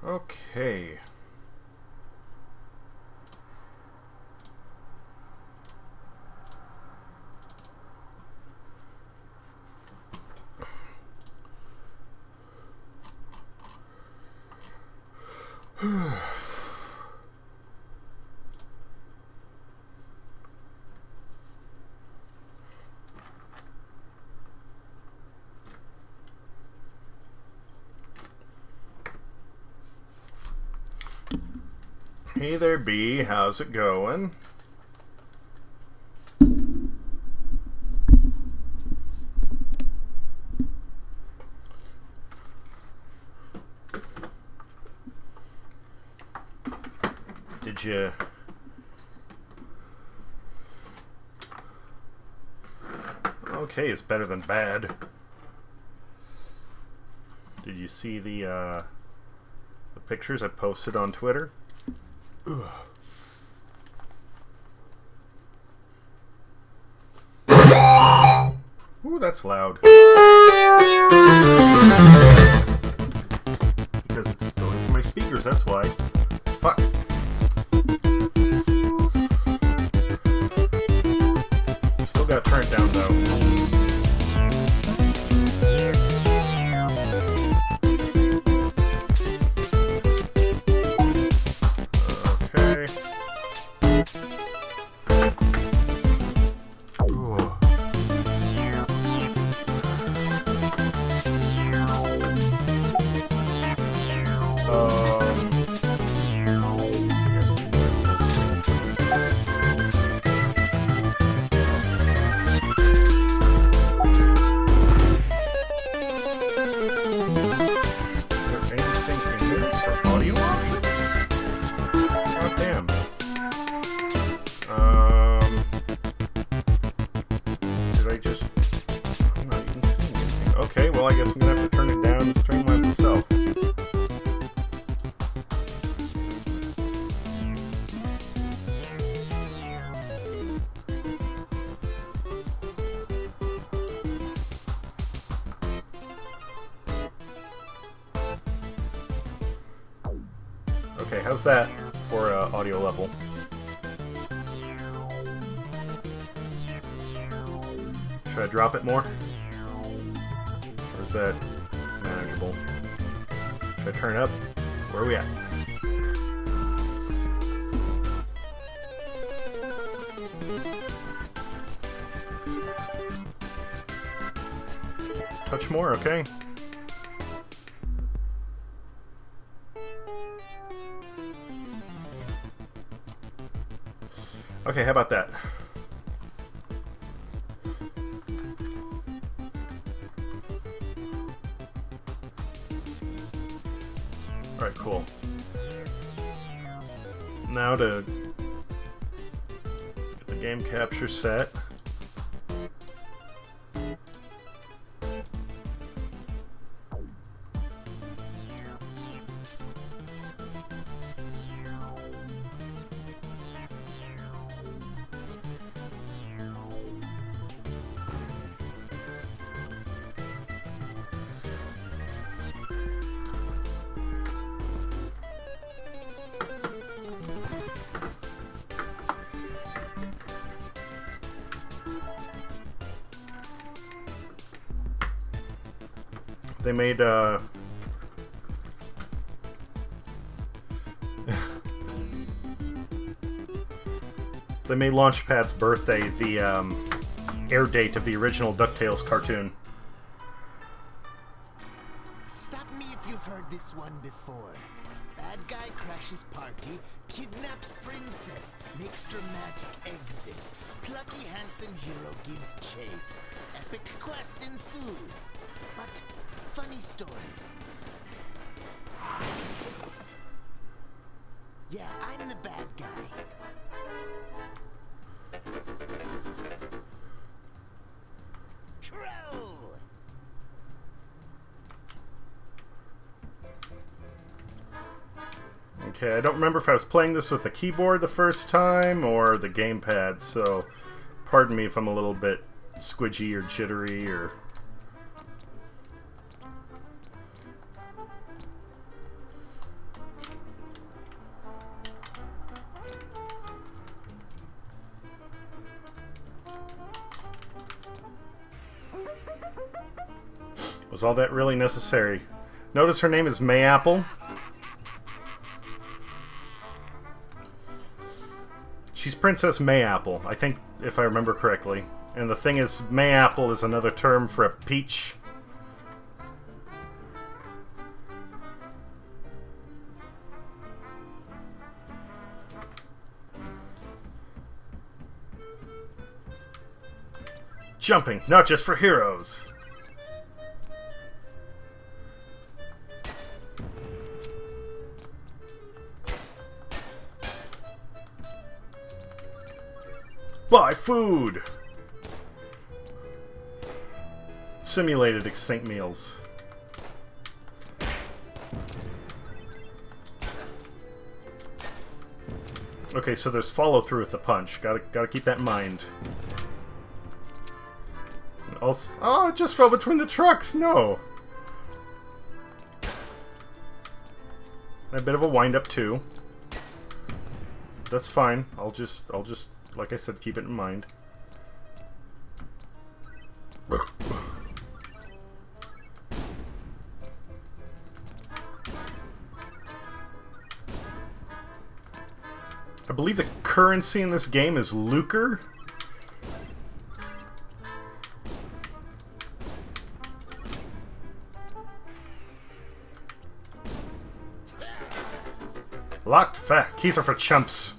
Okay. Hey there, B. How's it going? Did you... Okay, it's better than bad. Did you see the pictures I posted on Twitter? Ugh. Ooh, that's loud. Because it's going through my speakers, that's why. Fuck. Still got to turn it down though. I guess I'm gonna have to turn it down and streamline myself. Okay, how's that for audio level? Should I drop it more? Or is that manageable? Should I turn it up? Where are we at? Touch more, okay. Okay, how about that? Alright, cool. Now to get the game capture set. They made they made Launchpad's birthday the air date of the original DuckTales cartoon. Stop me if you've heard this one before. Bad guy crashes party, kidnaps princess, makes dramatic exit. Plucky handsome hero gives chase. Epic quest ensues. But funny story. Yeah, I'm the bad guy. Crow! Okay, I don't remember if I was playing this with the keyboard the first time or the gamepad, so pardon me if I'm a little bit squidgy or jittery or... Was all that really necessary? Notice her name is Mayapple. She's Princess Mayapple, I think, if I remember correctly. And the thing is, Mayapple is another term for a peach. Jumping, not just for heroes. Buy food! Simulated extinct meals. Okay, so there's follow-through with the punch. Gotta keep that in mind. And also, oh, it just fell between the trucks! No! A bit of a wind-up, too. That's fine. I'll just, like I said, keep it in mind. I believe the currency in this game is lucre. Locked? Keys are for chumps.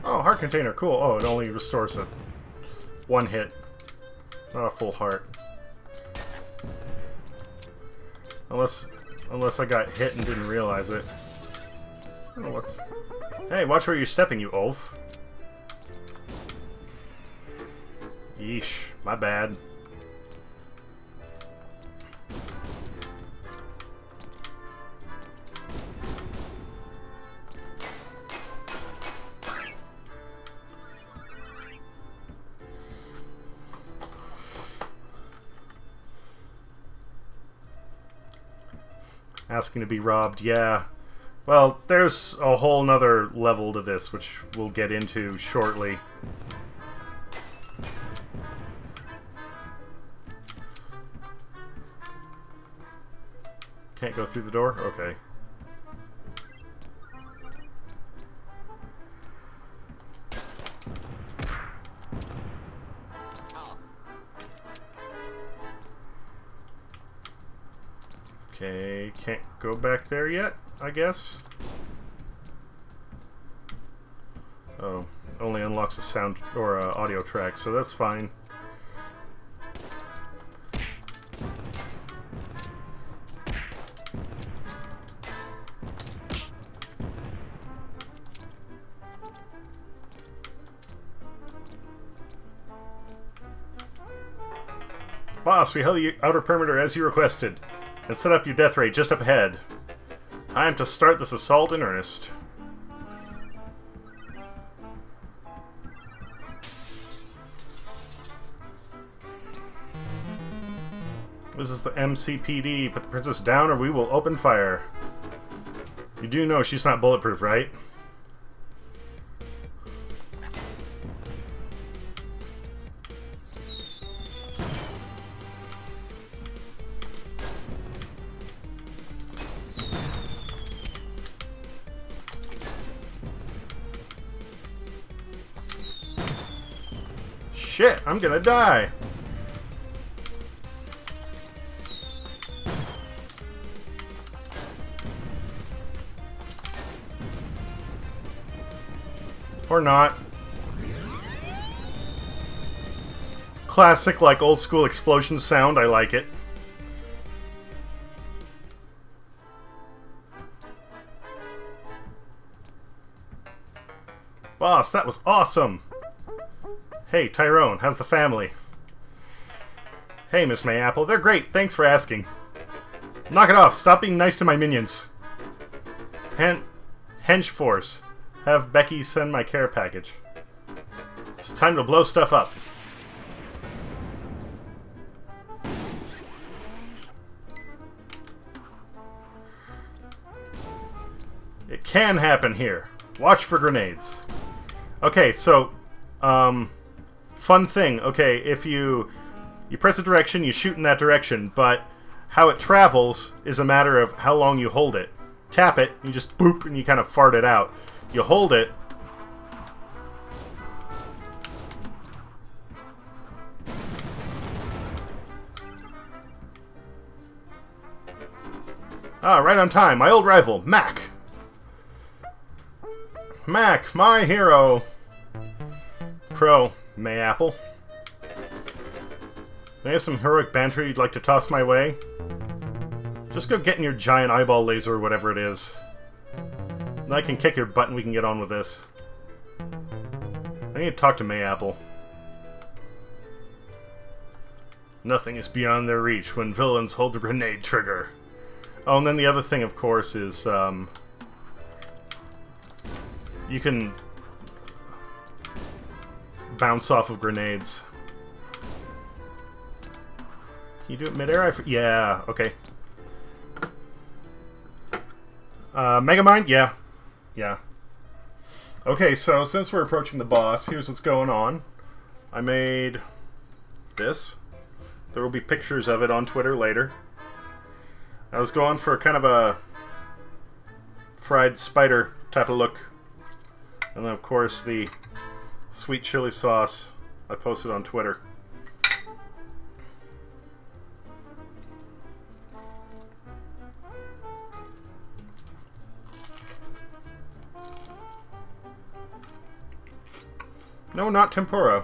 Oh, heart container, cool. Oh, it only restores a one hit, not a full heart. Unless I got hit and didn't realize it. Oh, what's... Hey, watch where you're stepping, you oaf. Yeesh, my bad. Asking to be robbed, yeah. Well, there's a whole nother level to this, which we'll get into shortly. Can't go through the door? Okay. Okay, can't go back there yet, I guess. Oh, only unlocks a sound or audio track, so that's fine. Boss, we held the outer perimeter as you requested, and set up your death ray just up ahead. Time to start this assault in earnest. This is the MCPD. Put the princess down or we will open fire. You do know she's not bulletproof, right? Shit, I'm gonna die. Or not. Classic, like, old school explosion sound, I like it. Boss, that was awesome! Hey, Tyrone, how's the family? Hey, Miss Mayapple, they're great, thanks for asking. Knock it off, stop being nice to my minions. Hench Force, have Becky send my care package. It's time to blow stuff up. It can happen here. Watch for grenades. Okay, so, fun thing. Okay, if you press a direction, you shoot in that direction, but how it travels is a matter of how long you hold it. Tap it, you just boop, and you kind of fart it out. You hold it. Ah, right on time. My old rival, Mac. Mac, my hero. Crow, Mayapple. May I have some heroic banter you'd like to toss my way? Just go get in your giant eyeball laser or whatever it is. Then I can kick your butt and we can get on with this. I need to talk to Mayapple. Nothing is beyond their reach when villains hold the grenade trigger. Oh, and then the other thing, of course, is, you can bounce off of grenades. Can you do it midair? Yeah, okay. Megamind? Yeah. Yeah. Okay, so since we're approaching the boss, here's what's going on. I made this. There will be pictures of it on Twitter later. I was going for kind of a fried spider type of look. And then, of course, the sweet chili sauce I posted on Twitter. No, not tempura.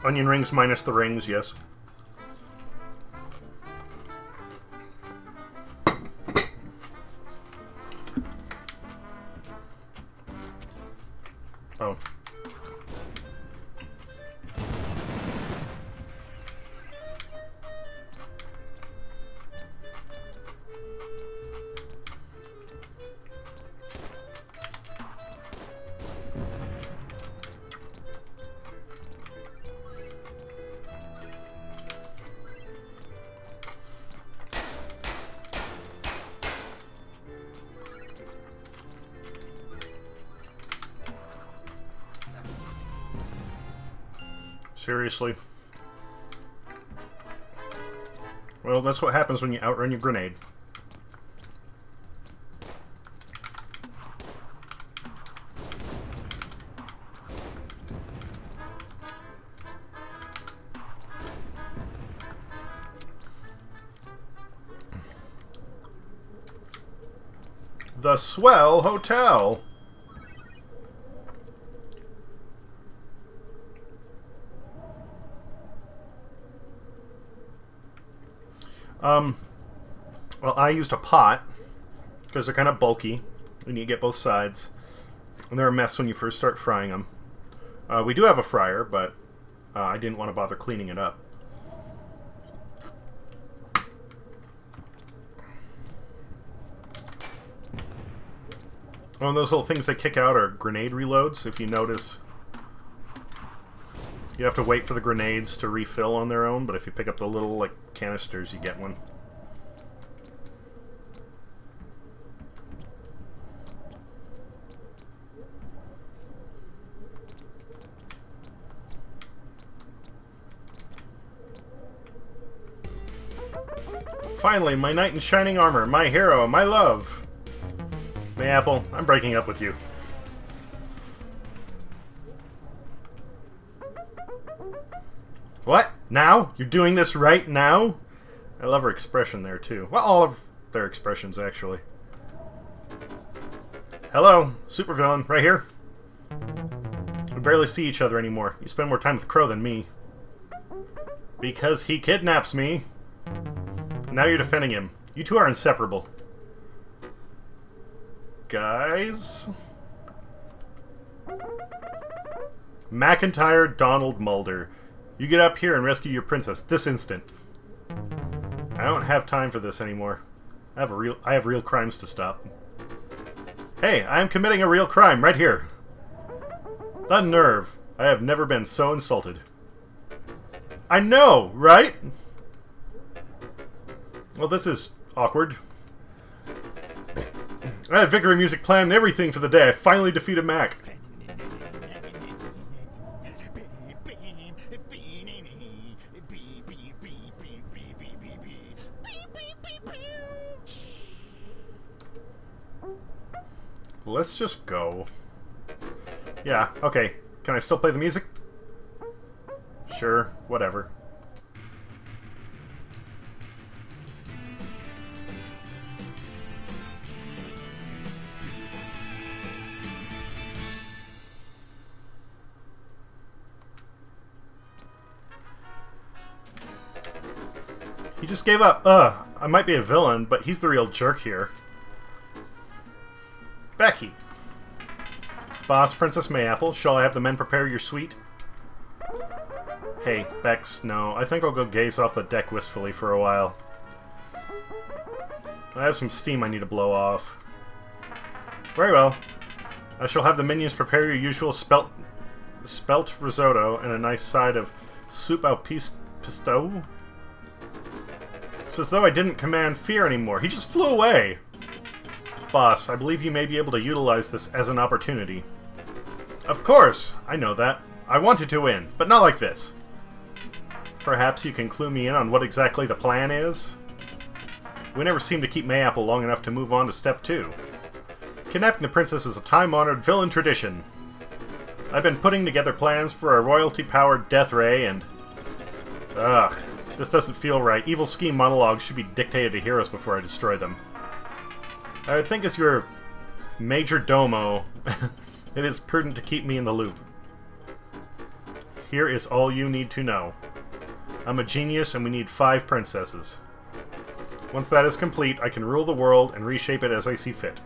Onion rings minus the rings, yes. Oh. Seriously? Well, that's what happens when you outrun your grenade. The Swell Hotel. Well, I used a pot, because they're kind of bulky, and you get both sides. And they're a mess when you first start frying them. We do have a fryer, but I didn't want to bother cleaning it up. Oh, and those little things they kick out are grenade reloads, if you notice. You have to wait for the grenades to refill on their own, but if you pick up the little, like, canisters, you get one. Finally, my knight in shining armor, my hero, my love! Mayapple, I'm breaking up with you. What? Now? You're doing this right now? I love her expression there, too. Well, all of their expressions, actually. Hello, supervillain, right here. We barely see each other anymore. You spend more time with Crow than me. Because he kidnaps me. Now you're defending him. You two are inseparable. Guys? McIntyre Donald Mulder. You get up here and rescue your princess this instant. I don't have time for this anymore. I have real crimes to stop. Hey, I am committing a real crime right here. The nerve. I have never been so insulted. I know, right? Well, this is awkward. I had victory music planned and everything for the day. I finally defeated Mac. Let's just go. Yeah, okay. Can I still play the music? Sure, whatever. He just gave up. I might be a villain, but he's the real jerk here. Becky. Boss, Princess Mayapple, shall I have the men prepare your suite? Hey, Bex, no. I think I'll go gaze off the deck wistfully for a while. I have some steam I need to blow off. Very well. I shall have the minions prepare your usual spelt risotto and a nice side of soup au pisto. It's as though I didn't command fear anymore. He just flew away. Boss, I believe you may be able to utilize this as an opportunity. Of course! I know that. I wanted to win, but not like this. Perhaps you can clue me in on what exactly the plan is? We never seem to keep Mayapple long enough to move on to step 2. Kidnapping the princess is a time-honored villain tradition. I've been putting together plans for a royalty-powered death ray and... Ugh, this doesn't feel right. Evil scheme monologues should be dictated to heroes before I destroy them. I would think as your major domo, it is prudent to keep me in the loop. Here is all you need to know. I'm a genius and we need 5 princesses. Once that is complete, I can rule the world and reshape it as I see fit.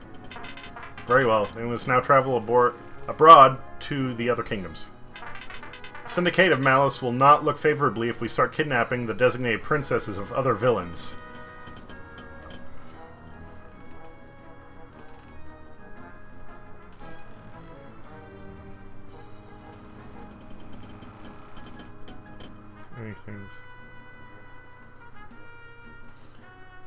Very well, we must now travel abroad to the other kingdoms. The Syndicate of Malice will not look favorably if we start kidnapping the designated princesses of other villains. Things.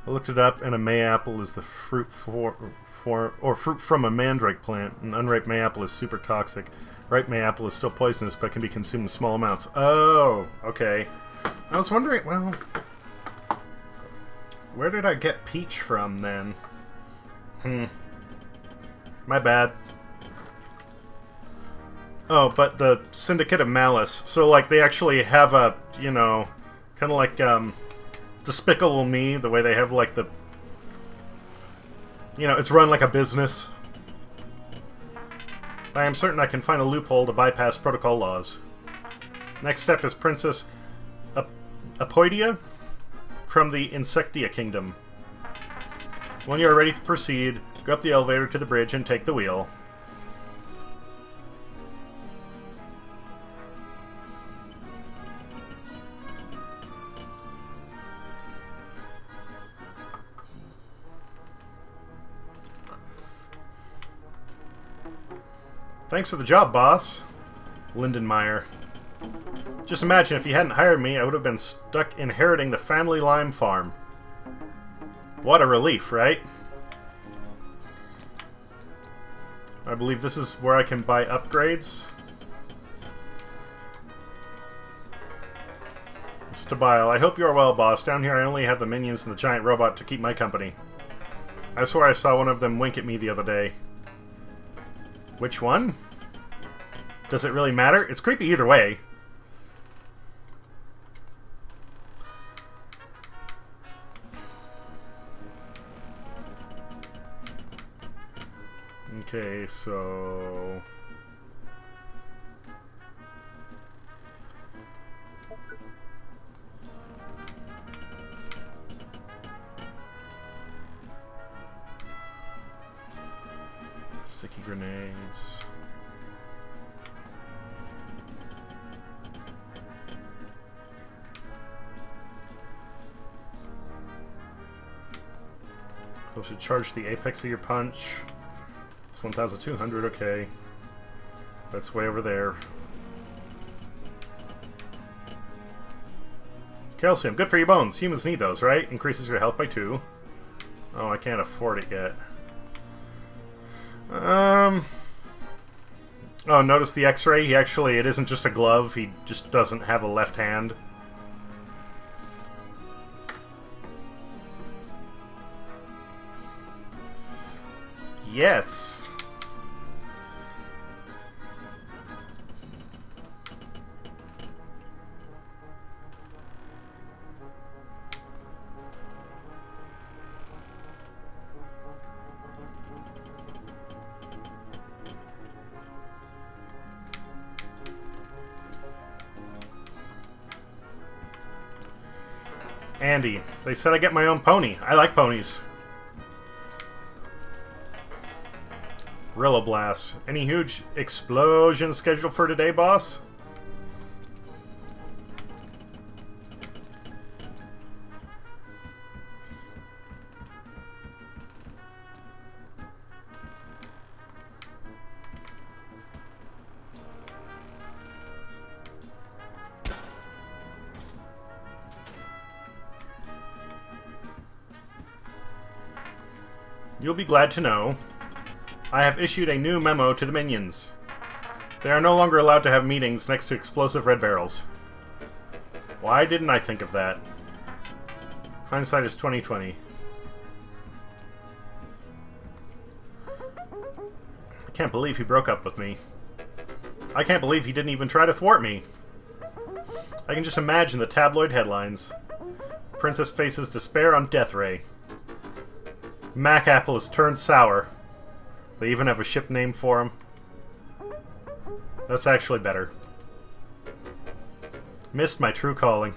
I looked it up, and a Mayapple is the fruit fruit from a mandrake plant. An unripe Mayapple is super toxic. Ripe Mayapple is still poisonous, but can be consumed in small amounts. Oh, okay. I was wondering, well, where did I get peach from then? My bad. Oh, but the Syndicate of Malice. So, like, they actually have a, you know, kind of like, Despicable Me, the way they have, like, the... You know, it's run like a business. I am certain I can find a loophole to bypass protocol laws. Next step is Princess Apoidia from the Insectia Kingdom. When you are ready to proceed, go up the elevator to the bridge and take the wheel. Thanks for the job, boss. Lindenmeyer. Just imagine if you hadn't hired me, I would have been stuck inheriting the family lime farm. What a relief, right? I believe this is where I can buy upgrades. Stabile. I hope you are well, boss. Down here I only have the minions and the giant robot to keep my company. I swear I saw one of them wink at me the other day. Which one? Does it really matter? It's creepy either way. Okay, so... Sticky grenades. Those should charge the apex of your punch. It's 1,200, okay. That's way over there. Calcium, good for your bones. Humans need those, right? Increases your health by 2. Oh, I can't afford it yet. Oh, notice the X-ray? It isn't just a glove. He just doesn't have a left hand. Yes. Andy, they said I get my own pony. I like ponies. Blast. Any huge explosions scheduled for today, boss? You'll be glad to know I have issued a new memo to the minions. They are no longer allowed to have meetings next to explosive red barrels. Why didn't I think of that? Hindsight is 20/20. I can't believe he broke up with me. I can't believe he didn't even try to thwart me. I can just imagine the tabloid headlines. Princess faces despair on death ray. Mac Apple has turned sour. They even have a ship name for him. That's actually better. Missed my true calling.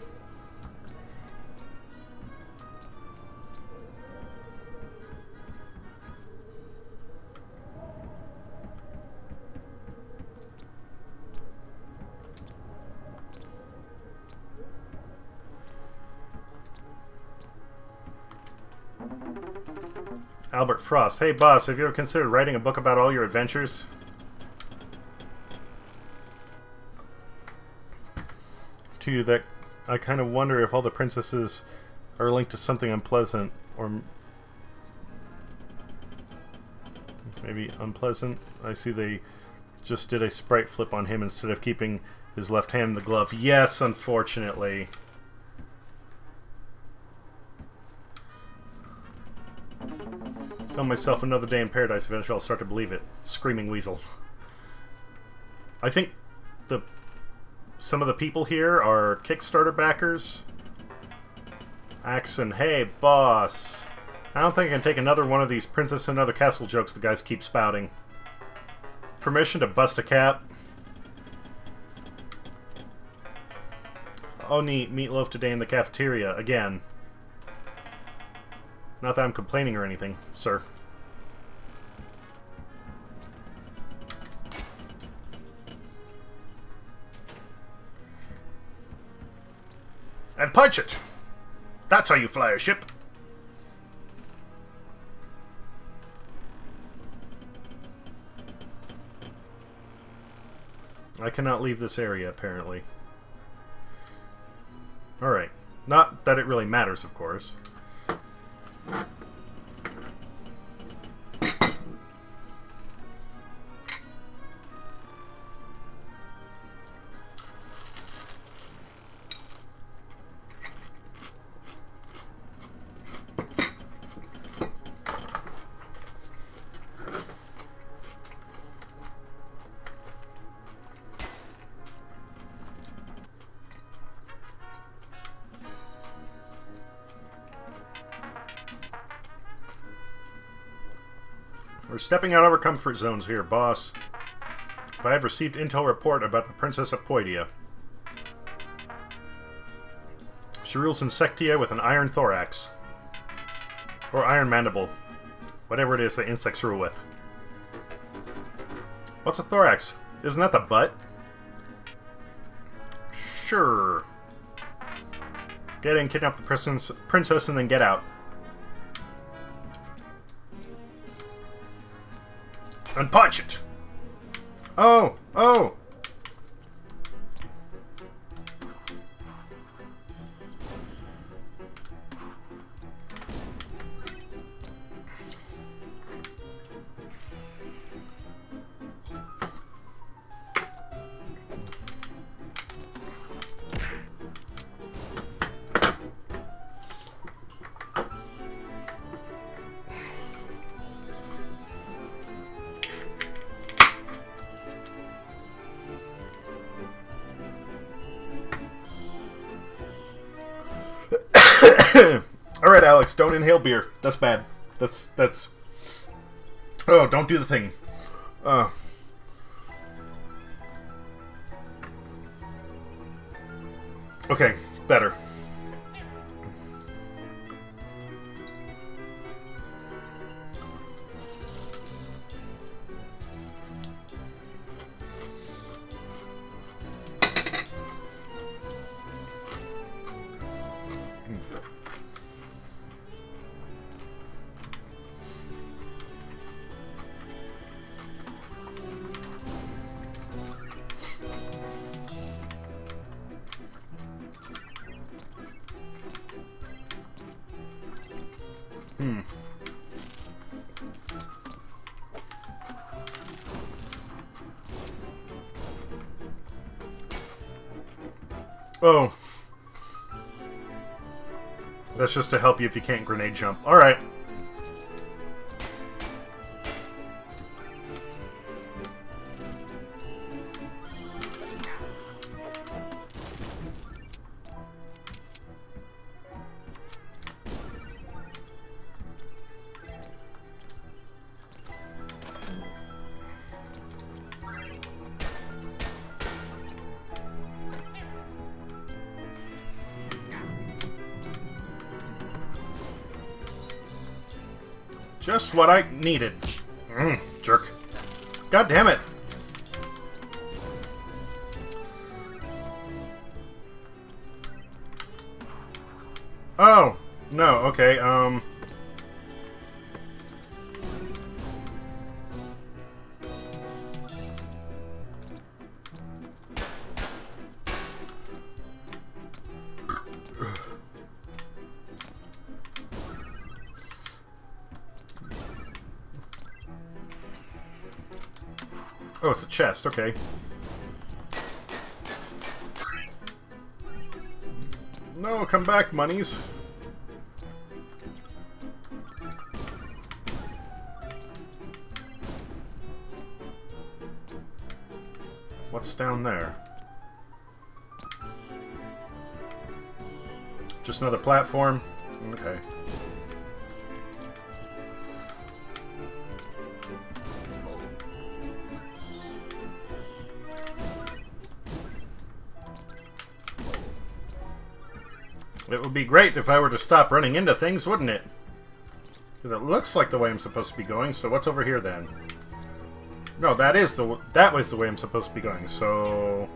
Albert Frost. Hey boss, have you ever considered writing a book about all your adventures? To you that I kind of wonder if all the princesses are linked to something unpleasant, or maybe unpleasant. I see they just did a sprite flip on him instead of keeping his left hand in the glove. Yes, unfortunately. Tell myself another day in paradise, eventually I'll start to believe it. Screaming Weasel. I think some of the people here are Kickstarter backers. Axon, hey boss. I don't think I can take another one of these Princess and Another Castle jokes the guys keep spouting. Permission to bust a cap? Oh neat, meatloaf today in the cafeteria, again. Not that I'm complaining or anything, sir. And punch it! That's how you fly a ship. I cannot leave this area, apparently. Alright. Not that it really matters, of course. We're stepping out of our comfort zones here, boss. But I have received intel report about the Princess of Poidia. She rules Insectia with an iron thorax. Or iron mandible. Whatever it is that insects rule with. What's a thorax? Isn't that the butt? Sure. Get in, kidnap the princess, and then get out. And punch it! Oh! Oh! Alright, Alex, don't inhale beer. That's bad. That's... Oh, don't do the thing. Okay, better. Oh. That's just to help you if you can't grenade jump. Alright. Just what I needed. Jerk. God damn it. Oh, no, okay, Oh, it's a chest, okay. No, come back, monies. What's down there? Just another platform? Okay. It would be great if I were to stop running into things, wouldn't it? Because it looks like the way I'm supposed to be going, so what's over here then? No, that was the way I'm supposed to be going, so...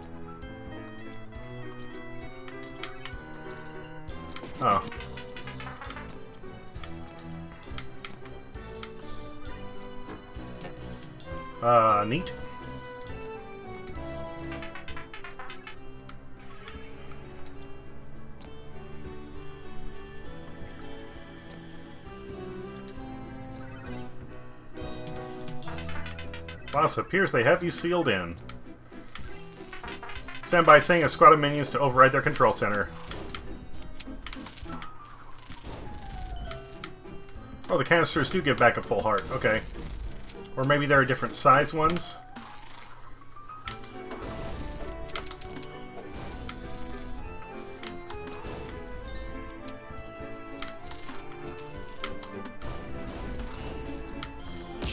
Oh. Neat. Wow, so it appears they have you sealed in. Stand by saying a squad of minions to override their control center. Oh, the canisters do give back a full heart. Okay. Or maybe there are different size ones.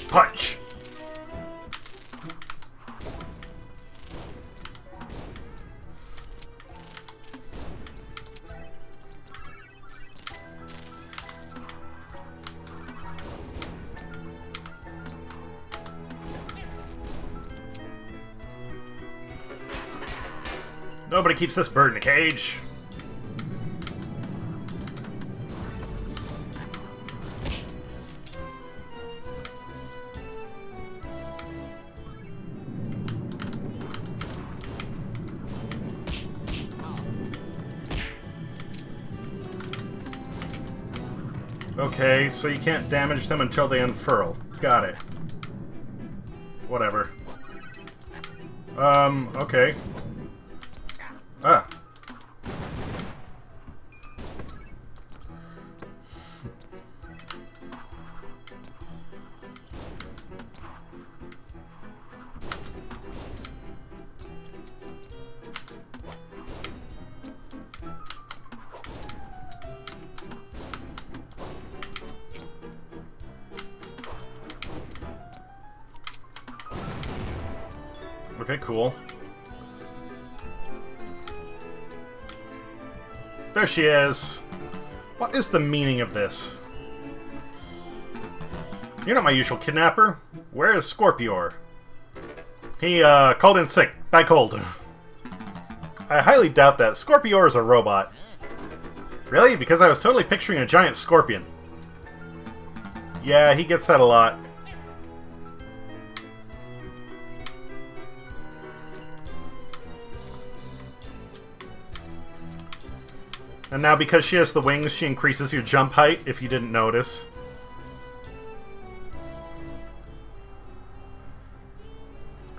Punch! Nobody keeps this bird in a cage. Okay, so you can't damage them until they unfurl. Got it. Whatever. Okay. Ah. Okay, cool. There she is. What is the meaning of this? You're not my usual kidnapper. Where is Scorpior? He, called in sick. Bad cold. I highly doubt that. Scorpior is a robot. Really? Because I was totally picturing a giant scorpion. Yeah, he gets that a lot. And now because she has the wings, she increases your jump height, if you didn't notice.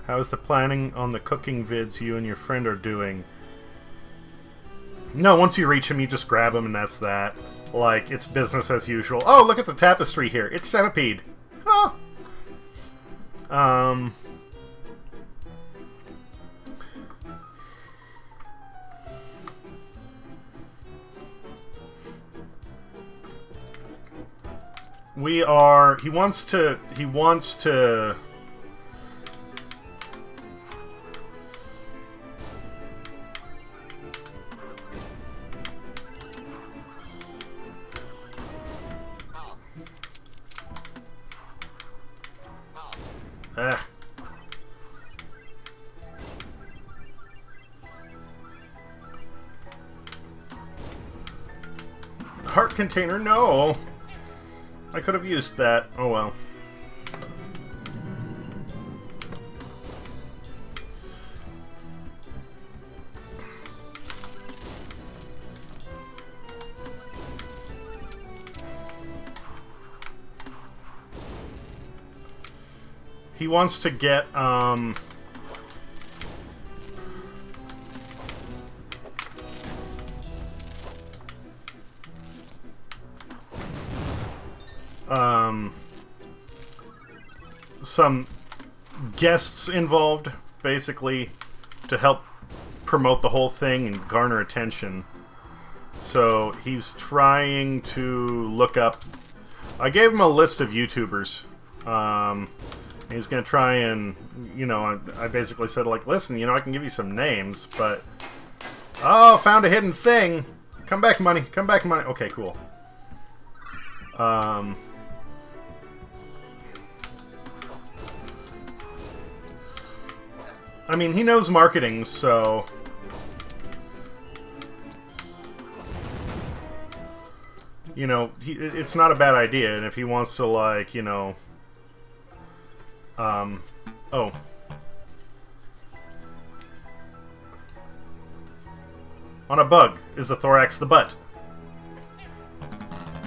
How is the planning on the cooking vids you and your friend are doing? No, once you reach him, you just grab him and that's that. Like, it's business as usual. Oh, look at the tapestry here. It's Centipede. Huh. We are... He wants to... Heart container, no! I could have used that. Oh well. He wants to get, some guests involved, basically, to help promote the whole thing and garner attention. So he's trying to look up... I gave him a list of YouTubers. He's going to try and, you know, I basically said, like, listen, you know, I can give you some names, but... Oh, found a hidden thing! Come back, money. Come back, money. Okay, cool. I mean, he knows marketing, so... You know, it's not a bad idea, and if he wants to, like, you know... Oh. On a bug. Is the thorax the butt?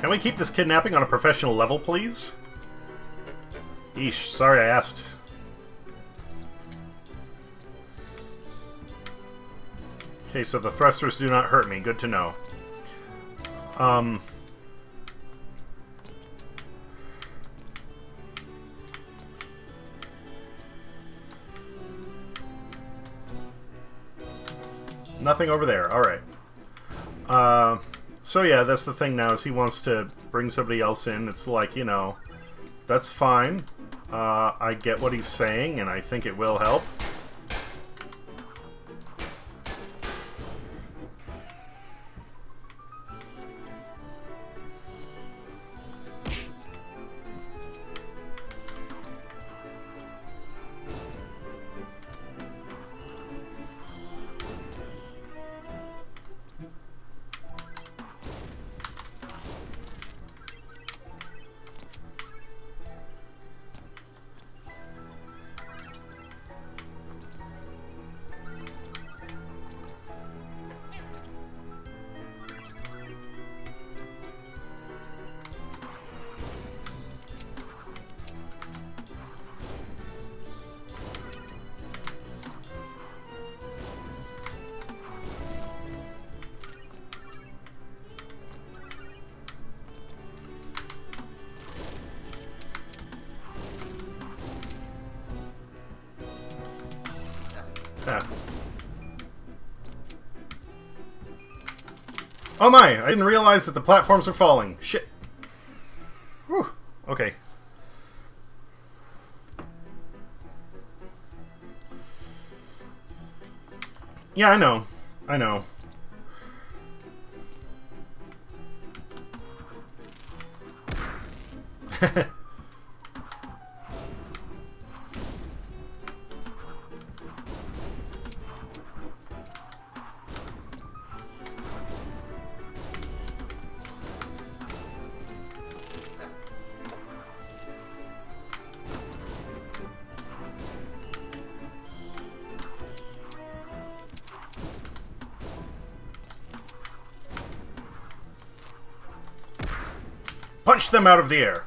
Can we keep this kidnapping on a professional level, please? Eesh, sorry I asked. Okay, so the thrusters do not hurt me. Good to know. Nothing over there. Alright. So yeah, that's the thing now, is he wants to bring somebody else in. It's like, you know, that's fine. I get what he's saying, and I think it will help. Oh my! I didn't realize that the platforms are falling. Shit. Whew. Okay. Yeah, I know. I know. Punch them out of the air.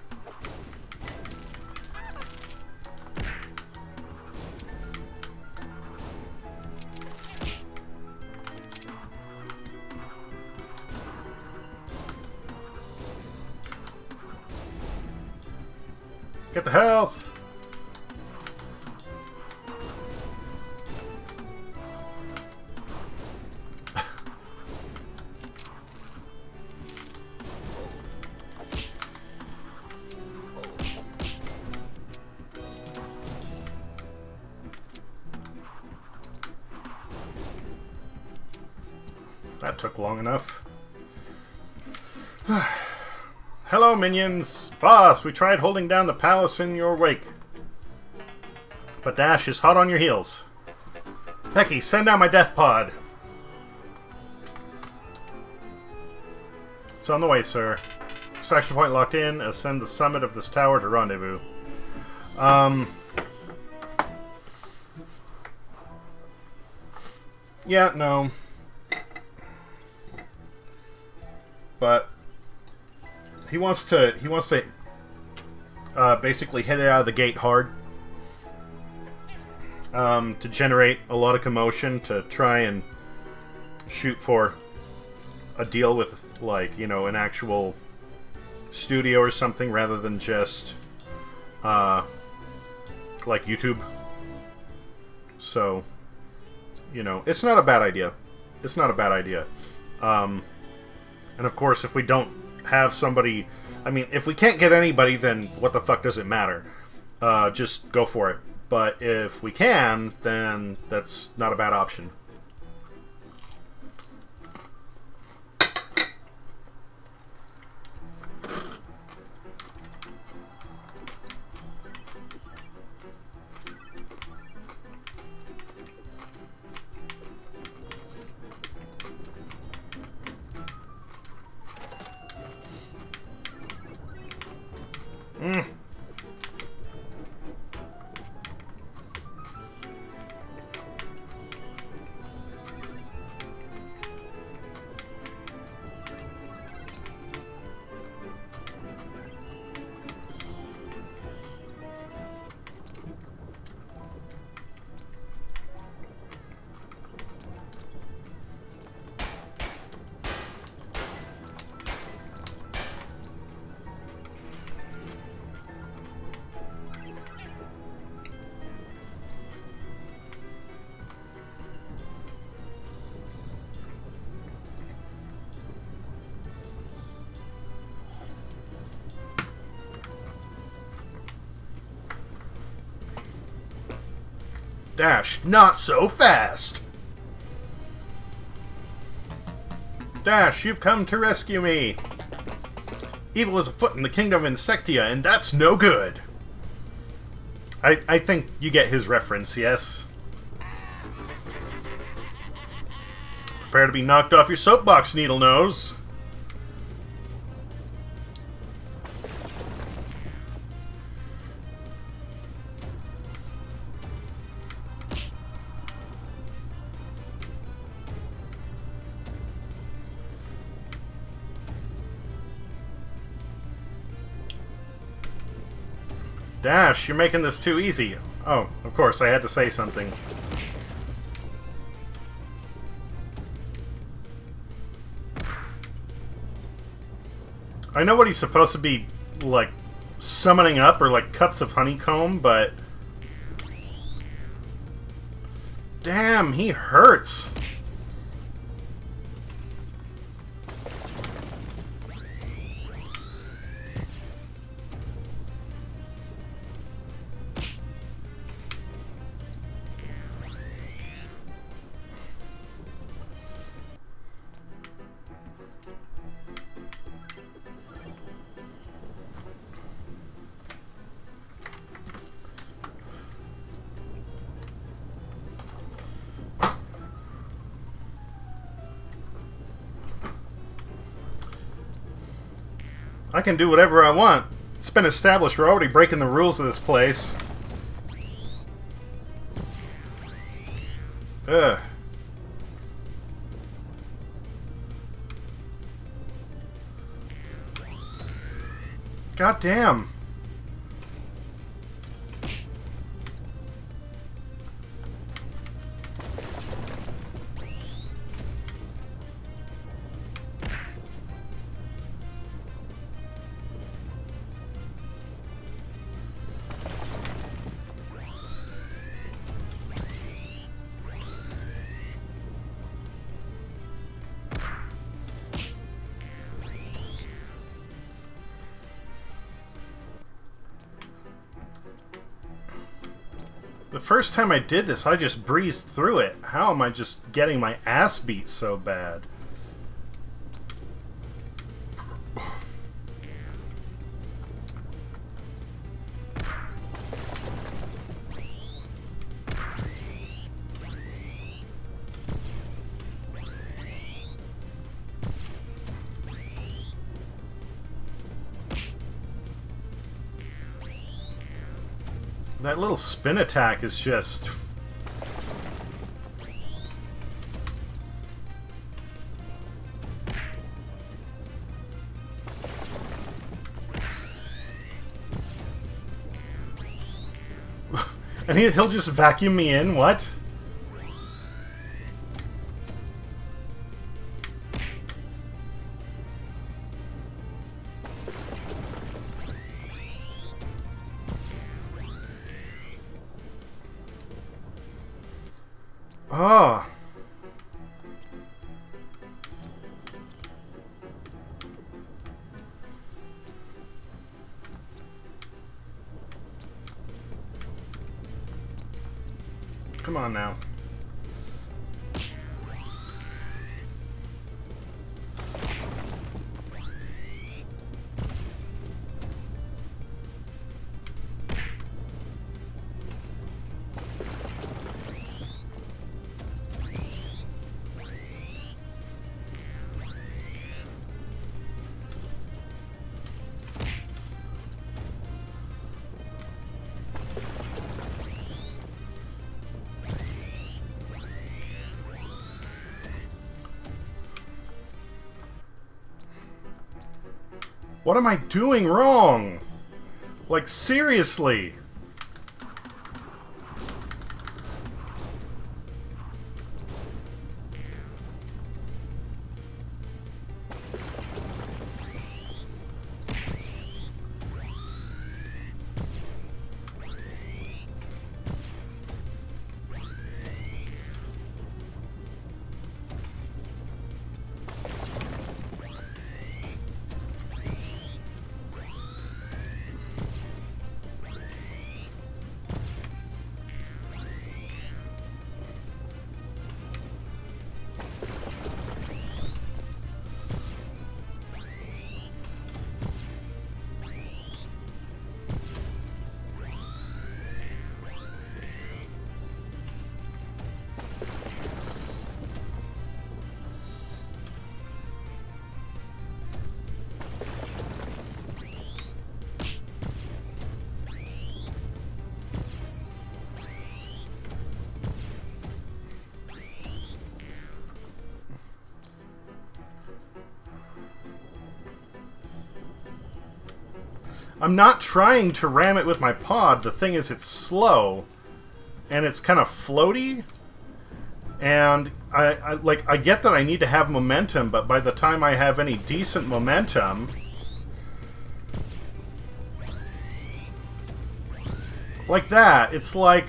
Get the health. That took long enough. Hello, minions. Boss, we tried holding down the palace in your wake. But Dash is hot on your heels. Becky, send out my death pod. It's on the way, sir. Extraction point locked in. Ascend the summit of this tower to rendezvous. Yeah, no. But he wants to basically hit it out of the gate hard, to generate a lot of commotion, to try and shoot for a deal with, like, you know, an actual studio or something rather than just like YouTube. So, you know, it's not a bad idea. It's not a bad idea. And of course, if we don't have somebody... I mean, if we can't get anybody, then what the fuck does it matter? Just go for it. But if we can, then that's not a bad option. Dash, not so fast! Dash, you've come to rescue me! Evil is afoot in the kingdom of Insectia, and that's no good! I think you get his reference, yes? Prepare to be knocked off your soapbox, Needle Nose! Dash, you're making this too easy. Oh, of course, I had to say something. I know what he's supposed to be, like, summoning up, or like cuts of honeycomb, but... Damn, he hurts. I can do whatever I want. It's been established we're already breaking the rules of this place. Ugh. God damn. The first time I did this, I just breezed through it. How am I just getting my ass beat so bad? That little spin attack is just... and he'll just vacuum me in? What? Oh. Come on now. What am I doing wrong? Like, seriously? I'm not trying to ram it with my pod. The thing is, it's slow, and it's kind of floaty. And I get that I need to have momentum, but by the time I have any decent momentum, like that, it's like...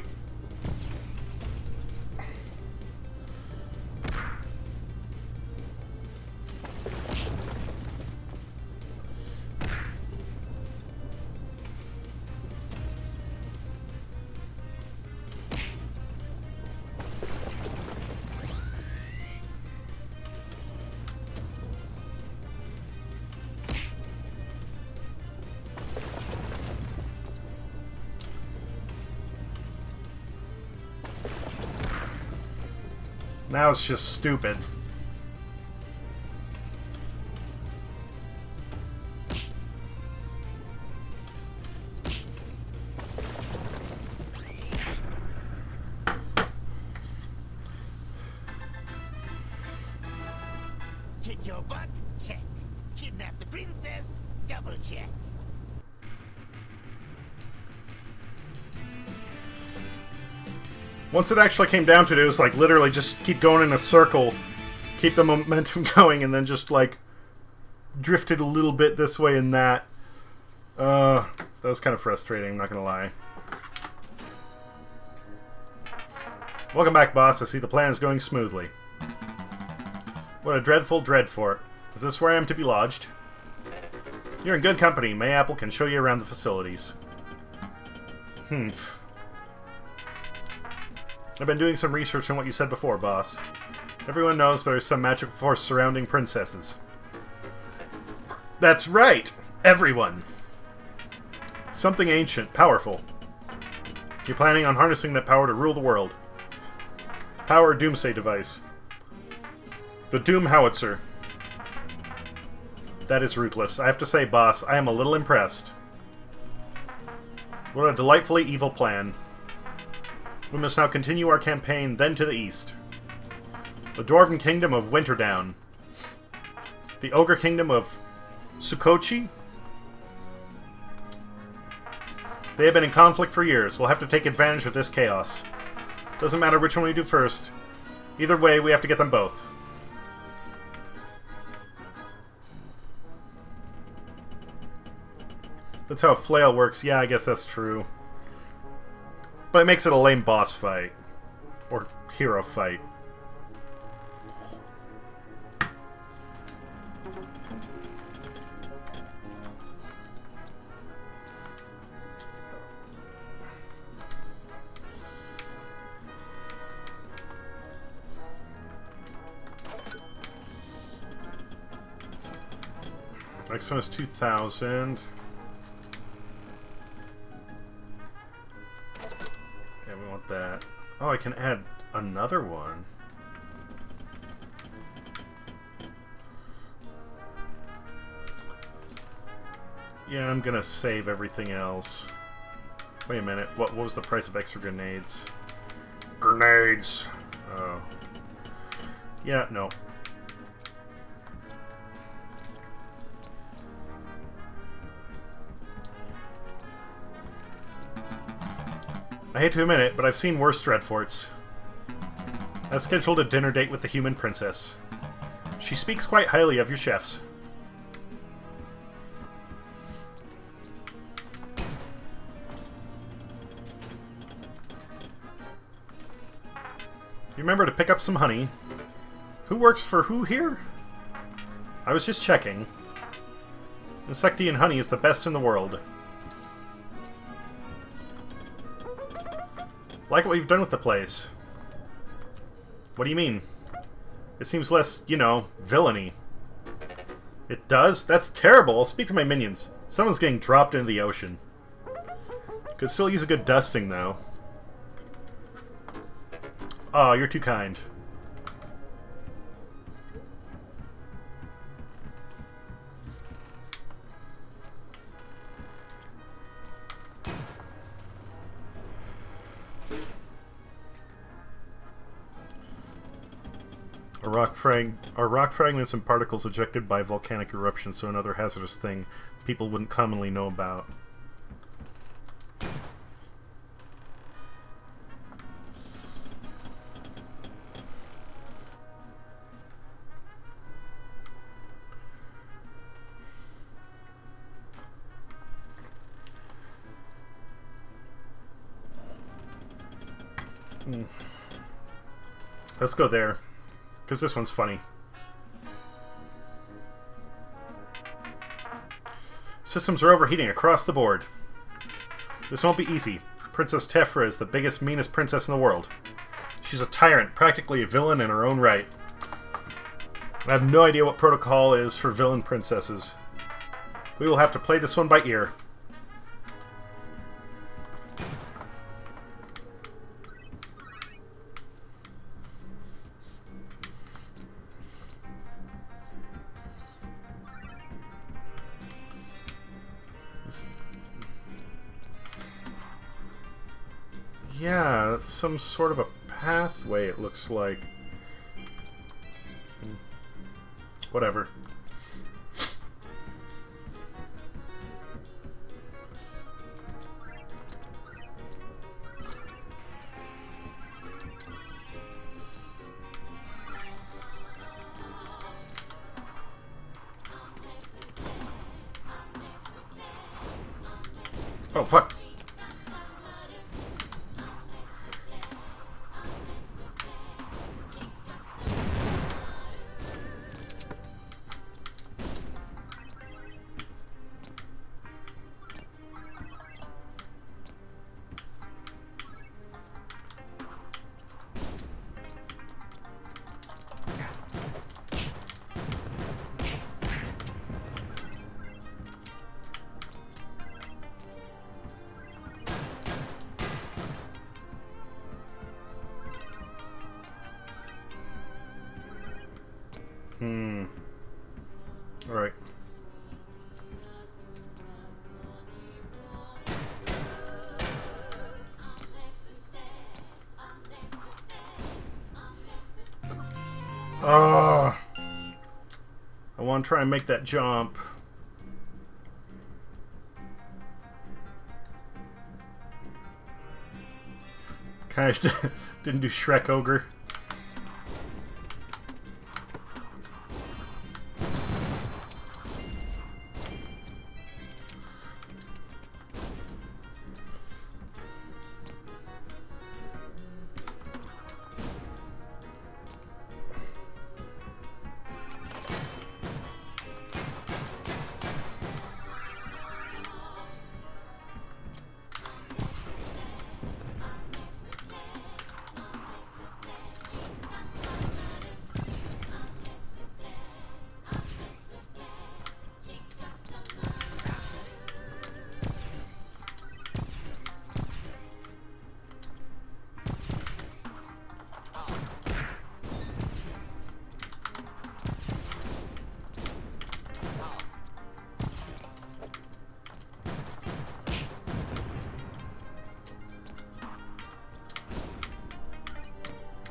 Now it's just stupid. robot? Check. Kidnap the princess? Double check. Once it actually came down to it, it was like literally just keep going in a circle, keep the momentum going, and then just like drifted a little bit this way and that. That was kind of frustrating, I'm not gonna lie. Welcome back, boss. I see the plan is going smoothly. What a dreadful dread fort. Is this where I am to be lodged? You're in good company. Mayapple can show you around the facilities. I've been doing some research on what you said before, boss. Everyone knows there is some magical force surrounding princesses. That's right! Everyone! Something ancient, powerful. You're planning on harnessing that power to rule the world. Power doomsday device. The Doom Howitzer. That is ruthless. I have to say, boss, I am a little impressed. What a delightfully evil plan. We must now continue our campaign, then to the east. The Dwarven Kingdom of Winterdown. The Ogre Kingdom of Sukochi. They have been in conflict for years. We'll have to take advantage of this chaos. Doesn't matter which one we do first. Either way, we have to get them both. That's how a flail works. Yeah, I guess that's true. But it makes it a lame boss fight. Or hero fight. Next one is 2,000. Yeah, we want that. Oh, I can add another one. Yeah, I'm gonna save everything else. Wait a minute, what was the price of extra grenades? Grenades! Oh. Yeah, no. I hate to admit it, but I've seen worse Dreadforts. I've scheduled a dinner date with the human princess. She speaks quite highly of your chefs. You remember to pick up some honey. Who works for who here? I was just checking. Insectian honey is the best in the world. Like what you've done with the place. What do you mean? It seems less, you know, villainy. It does? That's terrible. I'll speak to my minions. Someone's getting dropped into the ocean. Could still use a good dusting, though. Oh, you're too kind. Are rock fragments and particles ejected by volcanic eruption, so another hazardous thing people wouldn't commonly know about. Let's go there. Because this one's funny. Systems are overheating across the board. This won't be easy. Princess Tefra is the biggest, meanest princess in the world. She's a tyrant, practically a villain in her own right. I have no idea what protocol is for villain princesses. We will have to play this one by ear. Yeah, that's some sort of a pathway, it looks like. whatever. Oh, fuck. Alright. I want to try and make that jump. Kind of didn't do Shrek Ogre.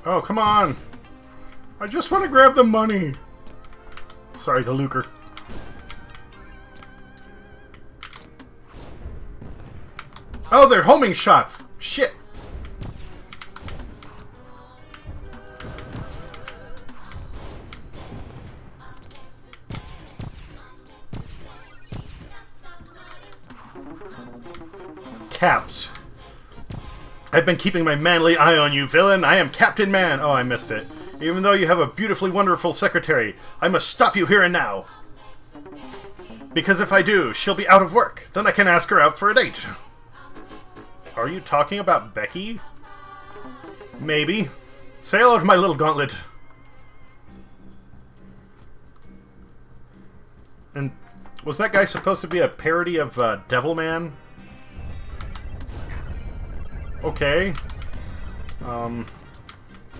Oh, come on! I just want to grab the money! Sorry, the lucre. Oh, they're homing shots! Shit! Caps. I've been keeping my manly eye on you, villain. I am Captain Man. Oh, I missed it. Even though you have a beautifully wonderful secretary, I must stop you here and now. Because if I do, she'll be out of work. Then I can ask her out for a date. Are you talking about Becky? Maybe. Sail out of my little gauntlet. And was that guy supposed to be a parody of Devilman? Okay.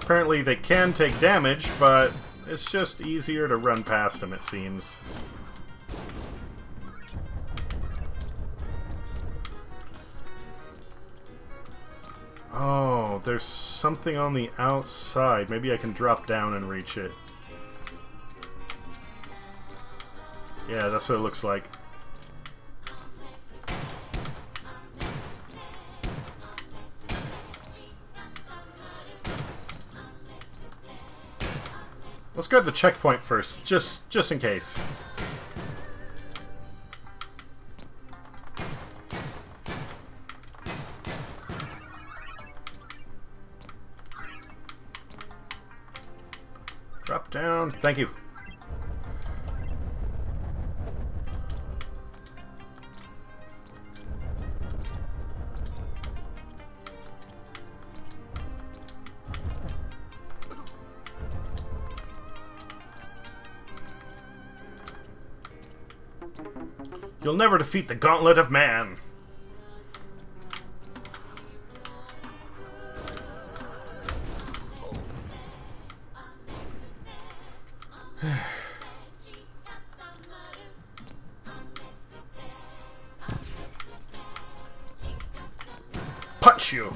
Apparently they can take damage, but it's just easier to run past them, it seems. Oh, there's something on the outside. Maybe I can drop down and reach it. Yeah, that's what it looks like. Let's grab the checkpoint first, just in case. Drop down. Thank you. You'll never defeat the Gauntlet of Man. Punch you.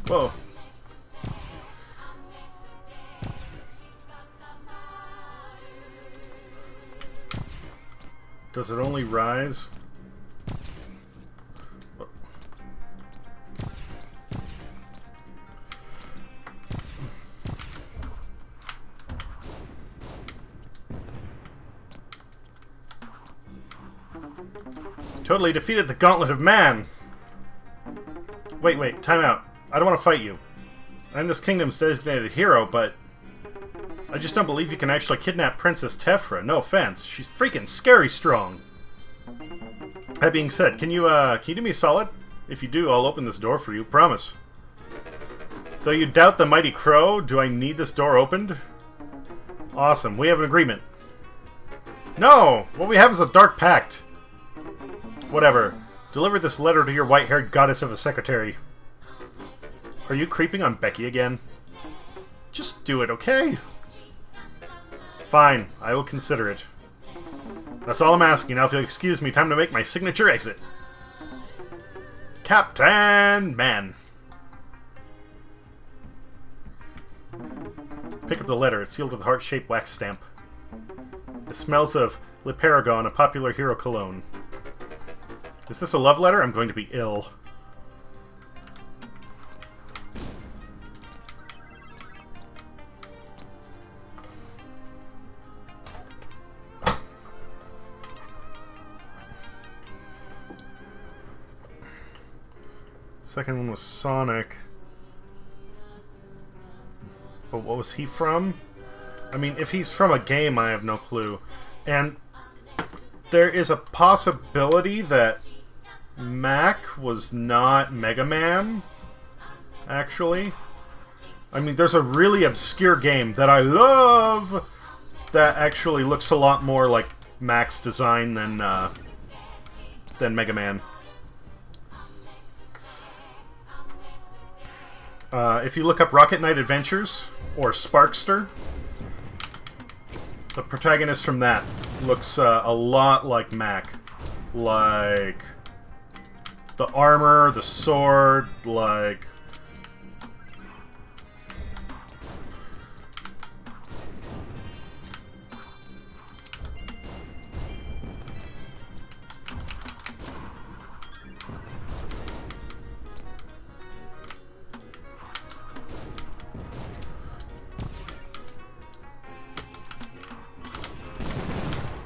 Whoa. Does it only rise? Totally defeated the Gauntlet of Man! Wait, time out. I don't want to fight you. I'm this kingdom's designated hero, but I just don't believe you can actually kidnap Princess Tefra. No offense. She's freaking scary strong. That being said, can you do me a solid? If you do, I'll open this door for you. Promise. Though you doubt the mighty crow, do I need this door opened? Awesome. We have an agreement. No! What we have is a dark pact. Whatever. Deliver this letter to your white-haired goddess of a secretary. Are you creeping on Becky again? Just do it, okay? Fine. I will consider it. That's all I'm asking. Now, if you'll excuse me, time to make my signature exit. Captain Man. Pick up the letter. It's sealed with a heart-shaped wax stamp. It smells of Liparagon, a popular hero cologne. Is this a love letter? I'm going to be ill. Second one was Sonic. But what was he from? I mean, if he's from a game, I have no clue. And there is a possibility that Mac was not Mega Man, actually. I mean, there's a really obscure game that I love that actually looks a lot more like Mac's design than Mega Man. If you look up Rocket Knight Adventures or Sparkster, the protagonist from that looks a lot like Mac. Like the armor, the sword, like...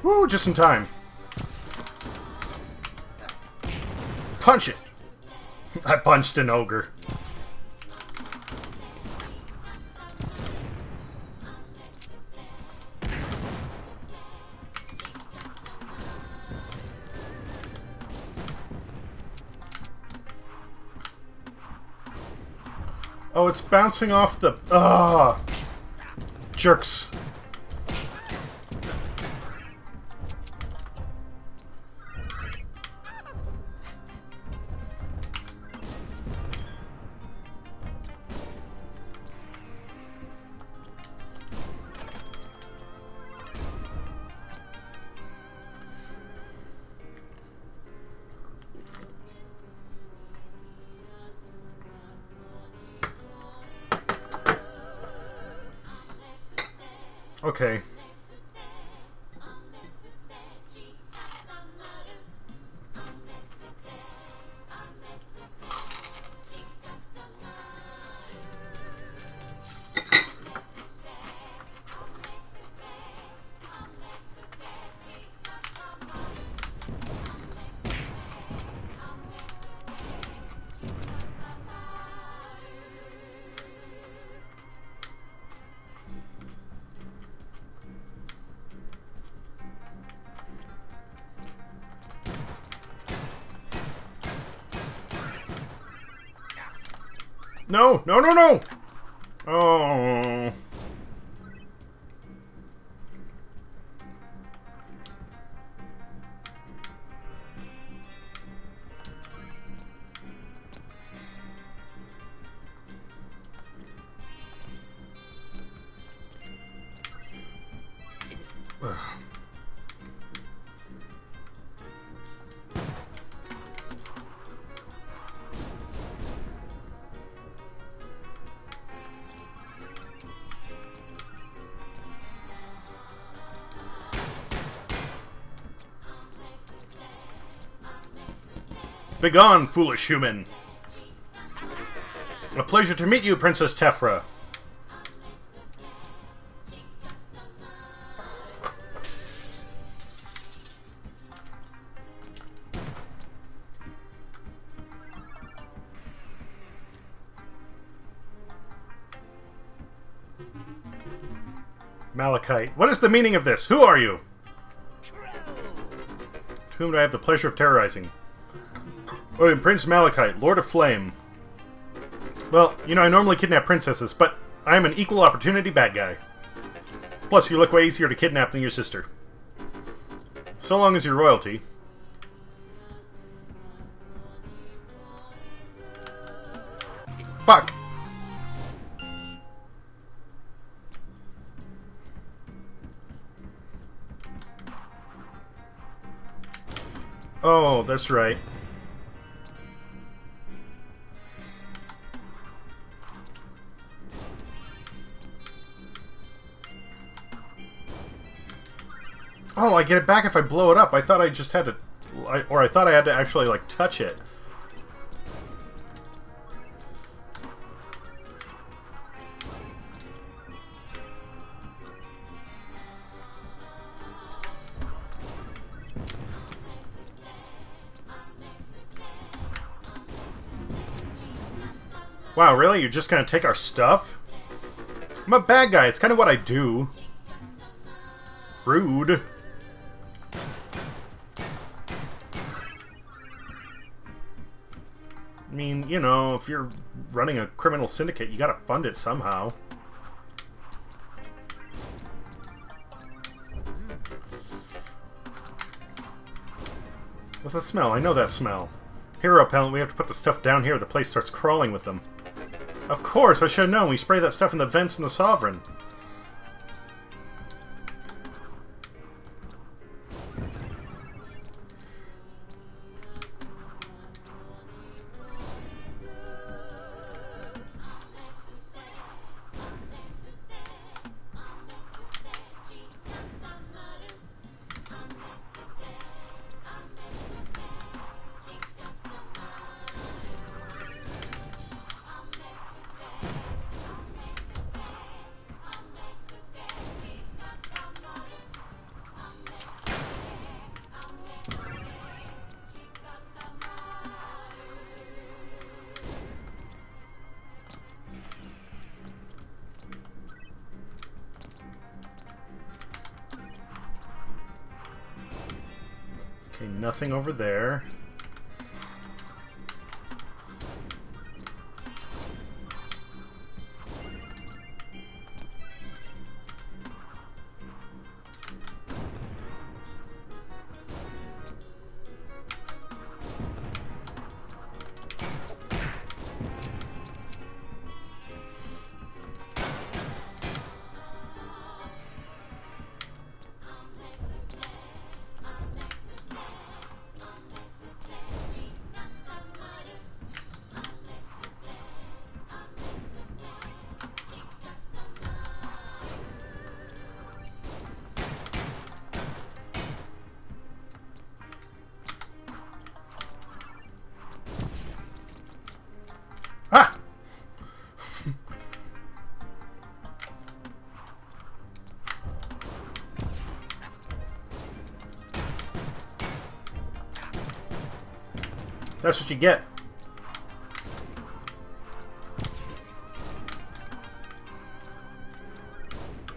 Woo, just in time. Punch it! I punched an ogre. Oh, it's bouncing off the... jerks. Okay. No! No, no, no! Oh. Begone, foolish human! A pleasure to meet you, Princess Tephra. Malachite. What is the meaning of this? Who are you? To whom do I have the pleasure of terrorizing? I am Prince Malachite, Lord of Flame. Well, you know, I normally kidnap princesses, but I am an equal opportunity bad guy. Plus, you look way easier to kidnap than your sister. So long as you're royalty. Fuck! Oh, that's right. Oh, I get it back if I blow it up. I thought I just had to... I thought I had to actually, like, touch it. Wow, really? You're just gonna take our stuff? I'm a bad guy. It's kind of what I do. Rude. I mean, you know, if you're running a criminal syndicate, you gotta fund it somehow. What's that smell? I know that smell. Hero Appellant, we have to put the stuff down here. The place starts crawling with them. Of course, I should have known. We spray that stuff in the vents in the Sovereign. Okay, nothing over there. Ah! That's what you get.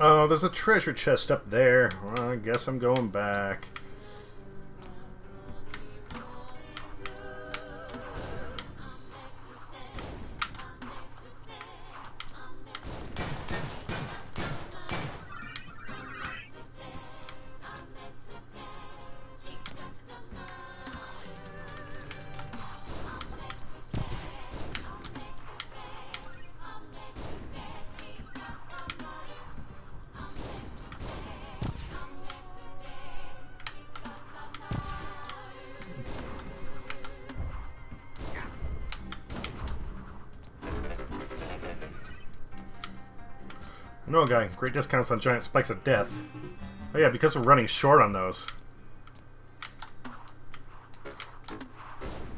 Oh, there's a treasure chest up there. Well, I guess I'm going back. No, guy. Great discounts on giant spikes of death. Oh yeah, because we're running short on those.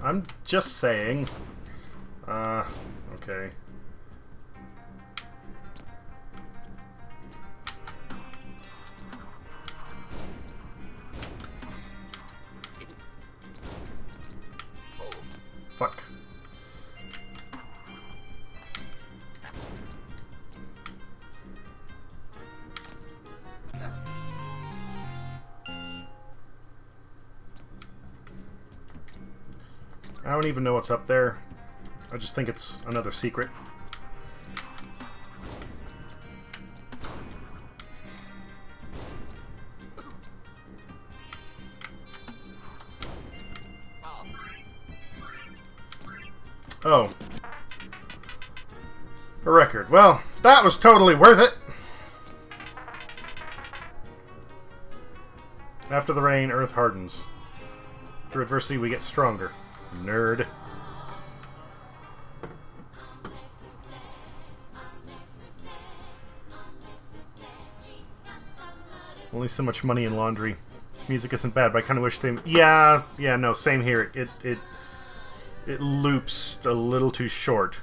I'm just saying. Okay. Fuck. I don't even know what's up there. I just think it's another secret. Oh. A record. Well, that was totally worth it! After the rain, Earth hardens. Through adversity, we get stronger. Nerd. Only so much money in laundry. Music isn't bad, but I kind of wish they... Yeah, no, same here. It loops a little too short.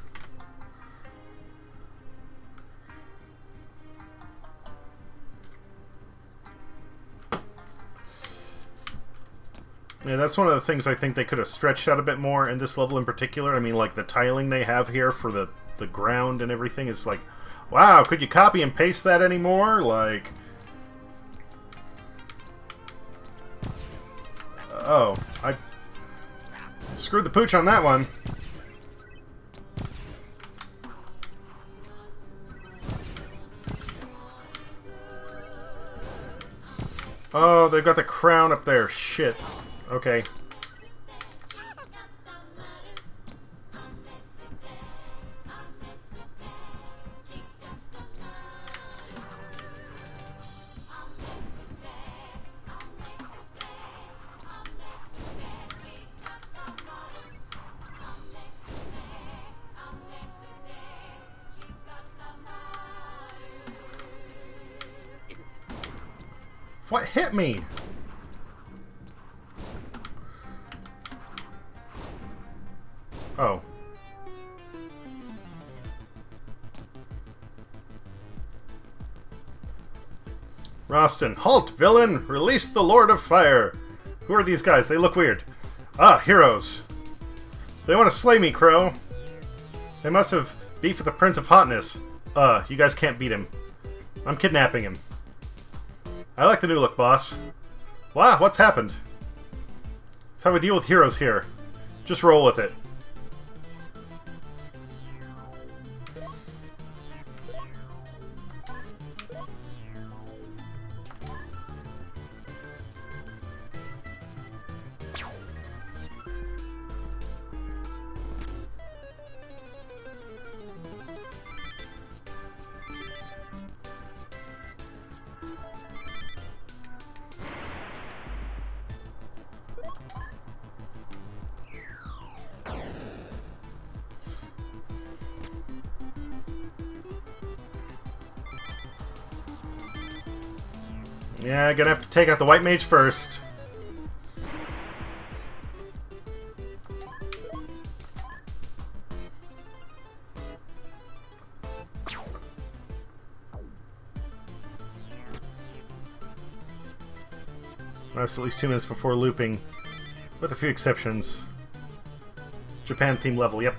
Yeah, that's one of the things I think they could have stretched out a bit more in this level in particular. I mean, like, the tiling they have here for the ground and everything is like, wow, could you copy and paste that anymore? Like... Oh, I screwed the pooch on that one. Oh, they've got the crown up there. Shit. Okay. What hit me? Oh. Rostin, halt, villain! Release the Lord of Fire! Who are these guys? They look weird. Ah, heroes! They want to slay me, Crow! They must have beef with the Prince of Hotness. You guys can't beat him. I'm kidnapping him. I like the new look, boss. Wow, what's happened? That's how we deal with heroes here. Just roll with it. Yeah, gonna have to take out the white mage first. That's at least 2 minutes before looping, with a few exceptions. Japan theme level, yep.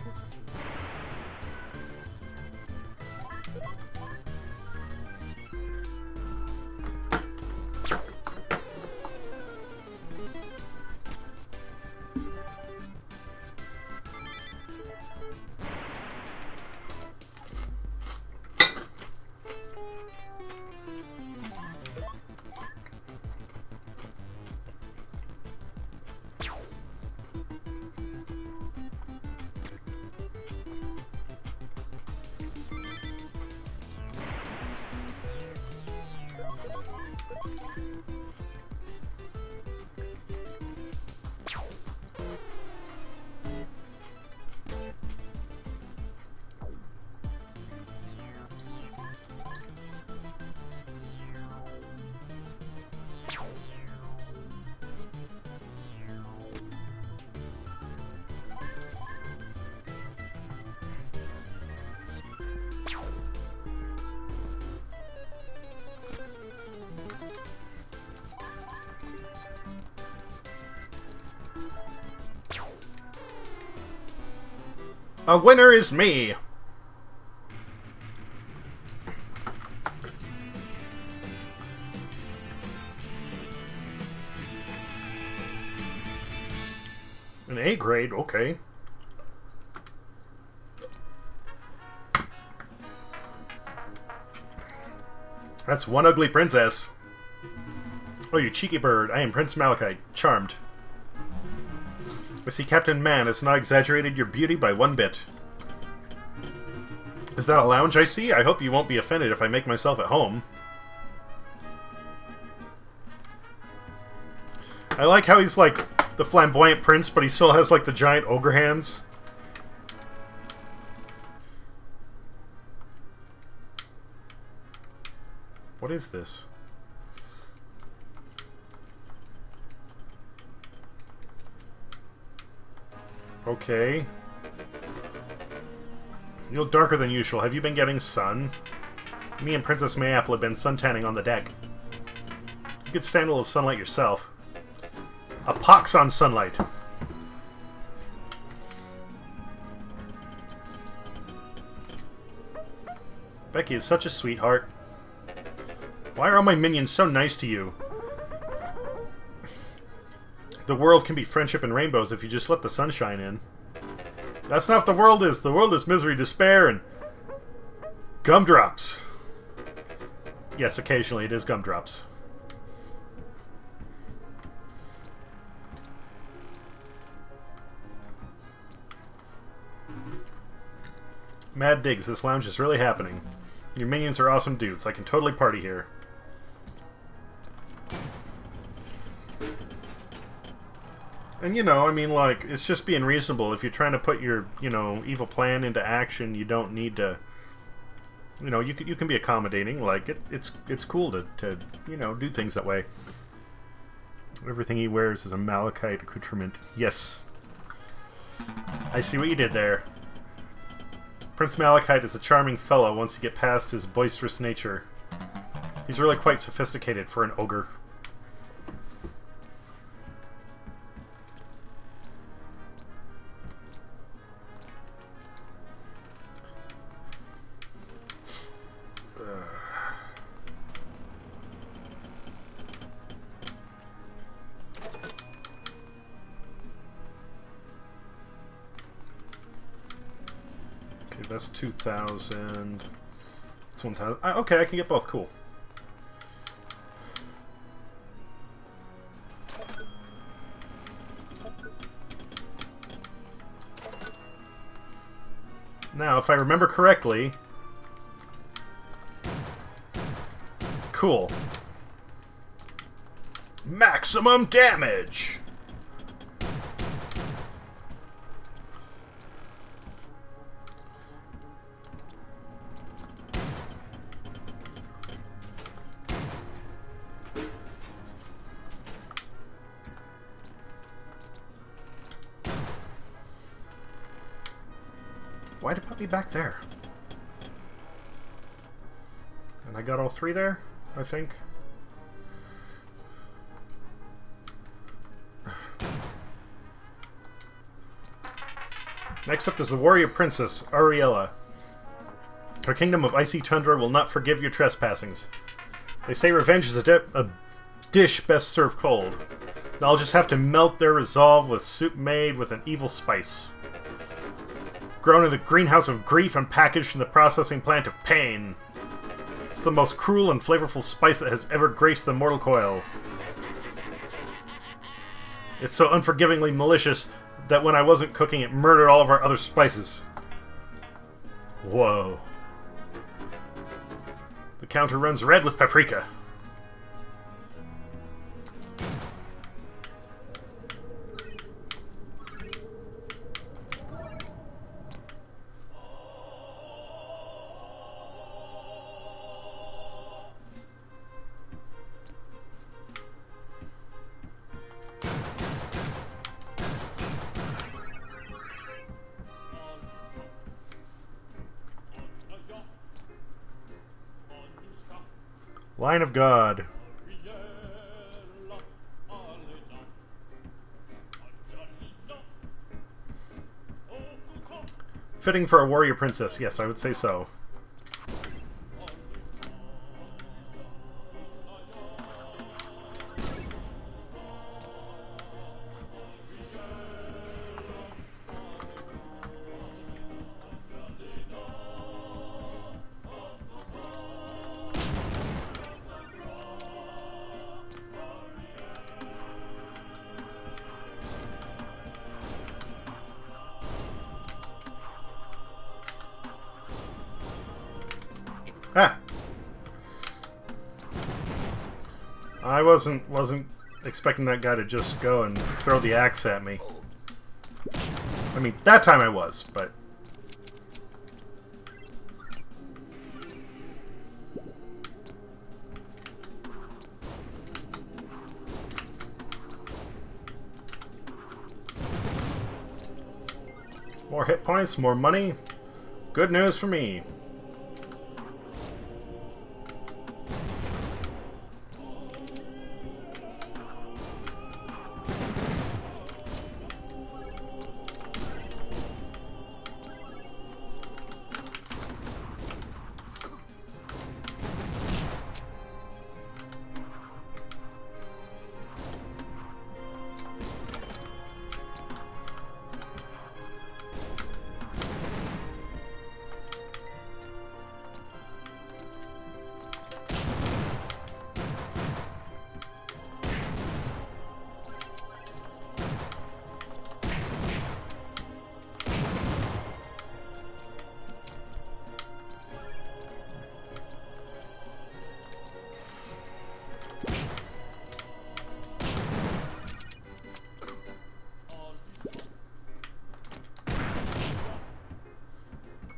A winner is me! An A grade, okay. That's one ugly princess. Oh, you cheeky bird. I am Prince Malachite. Charmed. I see Captain Man has not exaggerated your beauty by one bit. Is that a lounge I see? I hope you won't be offended if I make myself at home. I like how he's like the flamboyant prince, but he still has like the giant ogre hands. What is this? Okay. You look darker than usual. Have you been getting sun? Me and Princess Mayapple have been suntanning on the deck. You could stand a little sunlight yourself. A pox on sunlight. Becky is such a sweetheart. Why are all my minions so nice to you? The world can be friendship and rainbows if you just let the sunshine in. That's not what the world is. The world is misery, despair, and gumdrops. Yes, occasionally it is gumdrops. Mad digs, this lounge is really happening. Your minions are awesome dudes. I can totally party here. And, you know, I mean, like, it's just being reasonable. If you're trying to put your, you know, evil plan into action, you don't need to, you know, you can be accommodating. Like, it's cool to, you know, do things that way. Everything he wears is a malachite accoutrement. Yes. I see what you did there. Prince Malachite is a charming fellow once you get past his boisterous nature. He's really quite sophisticated for an ogre. That's 2,000. That's 1,000. Okay, I can get both. Cool. Now, if I remember correctly... Cool. Maximum damage! Why'd it put me back there? And I got all three there, I think. Next up is the warrior princess, Ariella. Her kingdom of icy tundra will not forgive your trespassings. They say revenge is a dish best served cold. I'll just have to melt their resolve with soup made with an evil spice. Grown in the greenhouse of grief and packaged in the processing plant of pain. It's the most cruel and flavorful spice that has ever graced the mortal coil. It's so unforgivingly malicious that when I wasn't cooking, it murdered all of our other spices. Whoa. The counter runs red with paprika. Line of God. Fitting for a warrior princess. Yes, I would say so. Ah! I wasn't expecting that guy to just go and throw the axe at me. I mean, that time I was, but... More hit points, more money. Good news for me.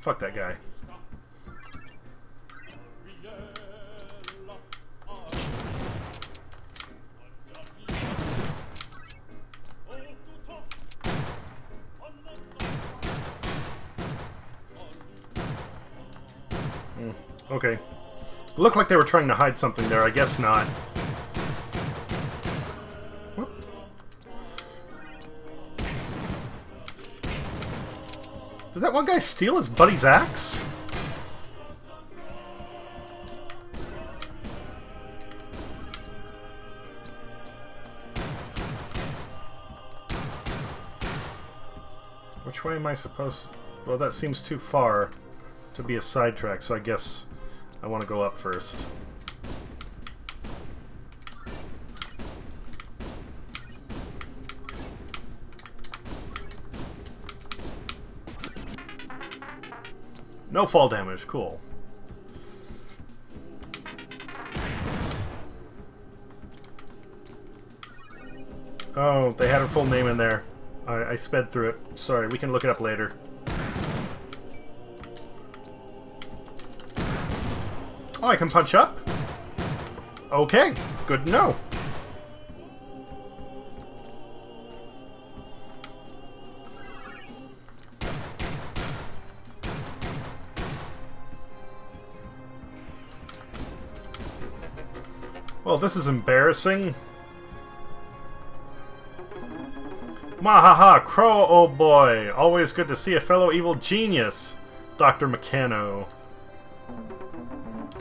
Fuck that guy. Okay. Looked like they were trying to hide something there. I guess not. Whoop. Did that one guy steal his buddy's axe? Which way am I supposed to... Well, that seems too far to be a sidetrack, so I guess I want to go up first. No fall damage, cool. Oh, they had her full name in there. I sped through it. Sorry, we can look it up later. Oh, I can punch up? Okay, good to know. Well, this is embarrassing. Mahaha, Crow, oh boy. Always good to see a fellow evil genius, Dr. Meccano.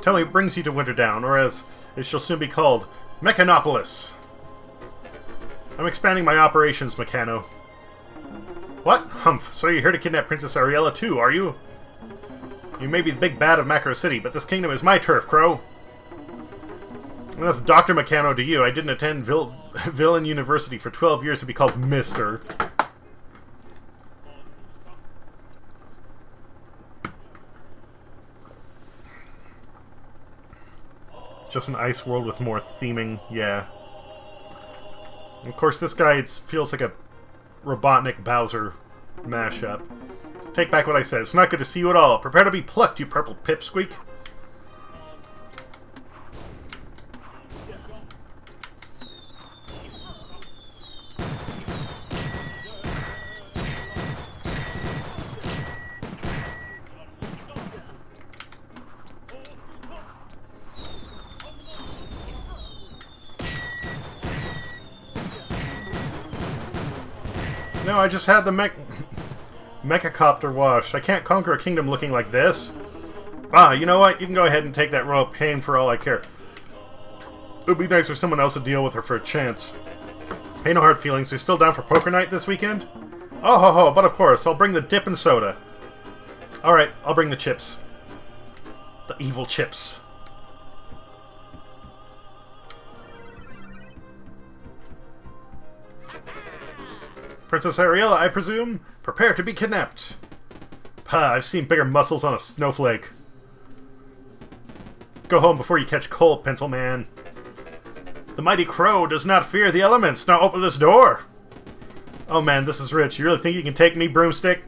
Tell me what brings you to Winterdown, or as it shall soon be called, Mechanopolis. I'm expanding my operations, Meccano. What? Humph, so you're here to kidnap Princess Ariella too, are you? You may be the big bad of Macro City, but this kingdom is my turf, Crow. And that's Dr. Meccano to you. I didn't attend Villain University for 12 years to be called Mister. Just an ice world with more theming, yeah. And of course, this guy feels like a Robotnik Bowser mashup. Take back what I said. It's not good to see you at all. Prepare to be plucked, you purple pipsqueak. No, I just had the Mechacopter wash. I can't conquer a kingdom looking like this. Ah, you know what? You can go ahead and take that royal pain for all I care. It would be nice for someone else to deal with her for a chance. Hey, no hard feelings. You're still down for poker night this weekend? Oh ho ho, but of course, I'll bring the dip and soda. Alright, I'll bring the chips. The evil chips. Princess Ariella, I presume? Prepare to be kidnapped. Pah, I've seen bigger muscles on a snowflake. Go home before you catch cold, Pencil Man. The mighty crow does not fear the elements. Now open this door. Oh man, this is rich. You really think you can take me, Broomstick?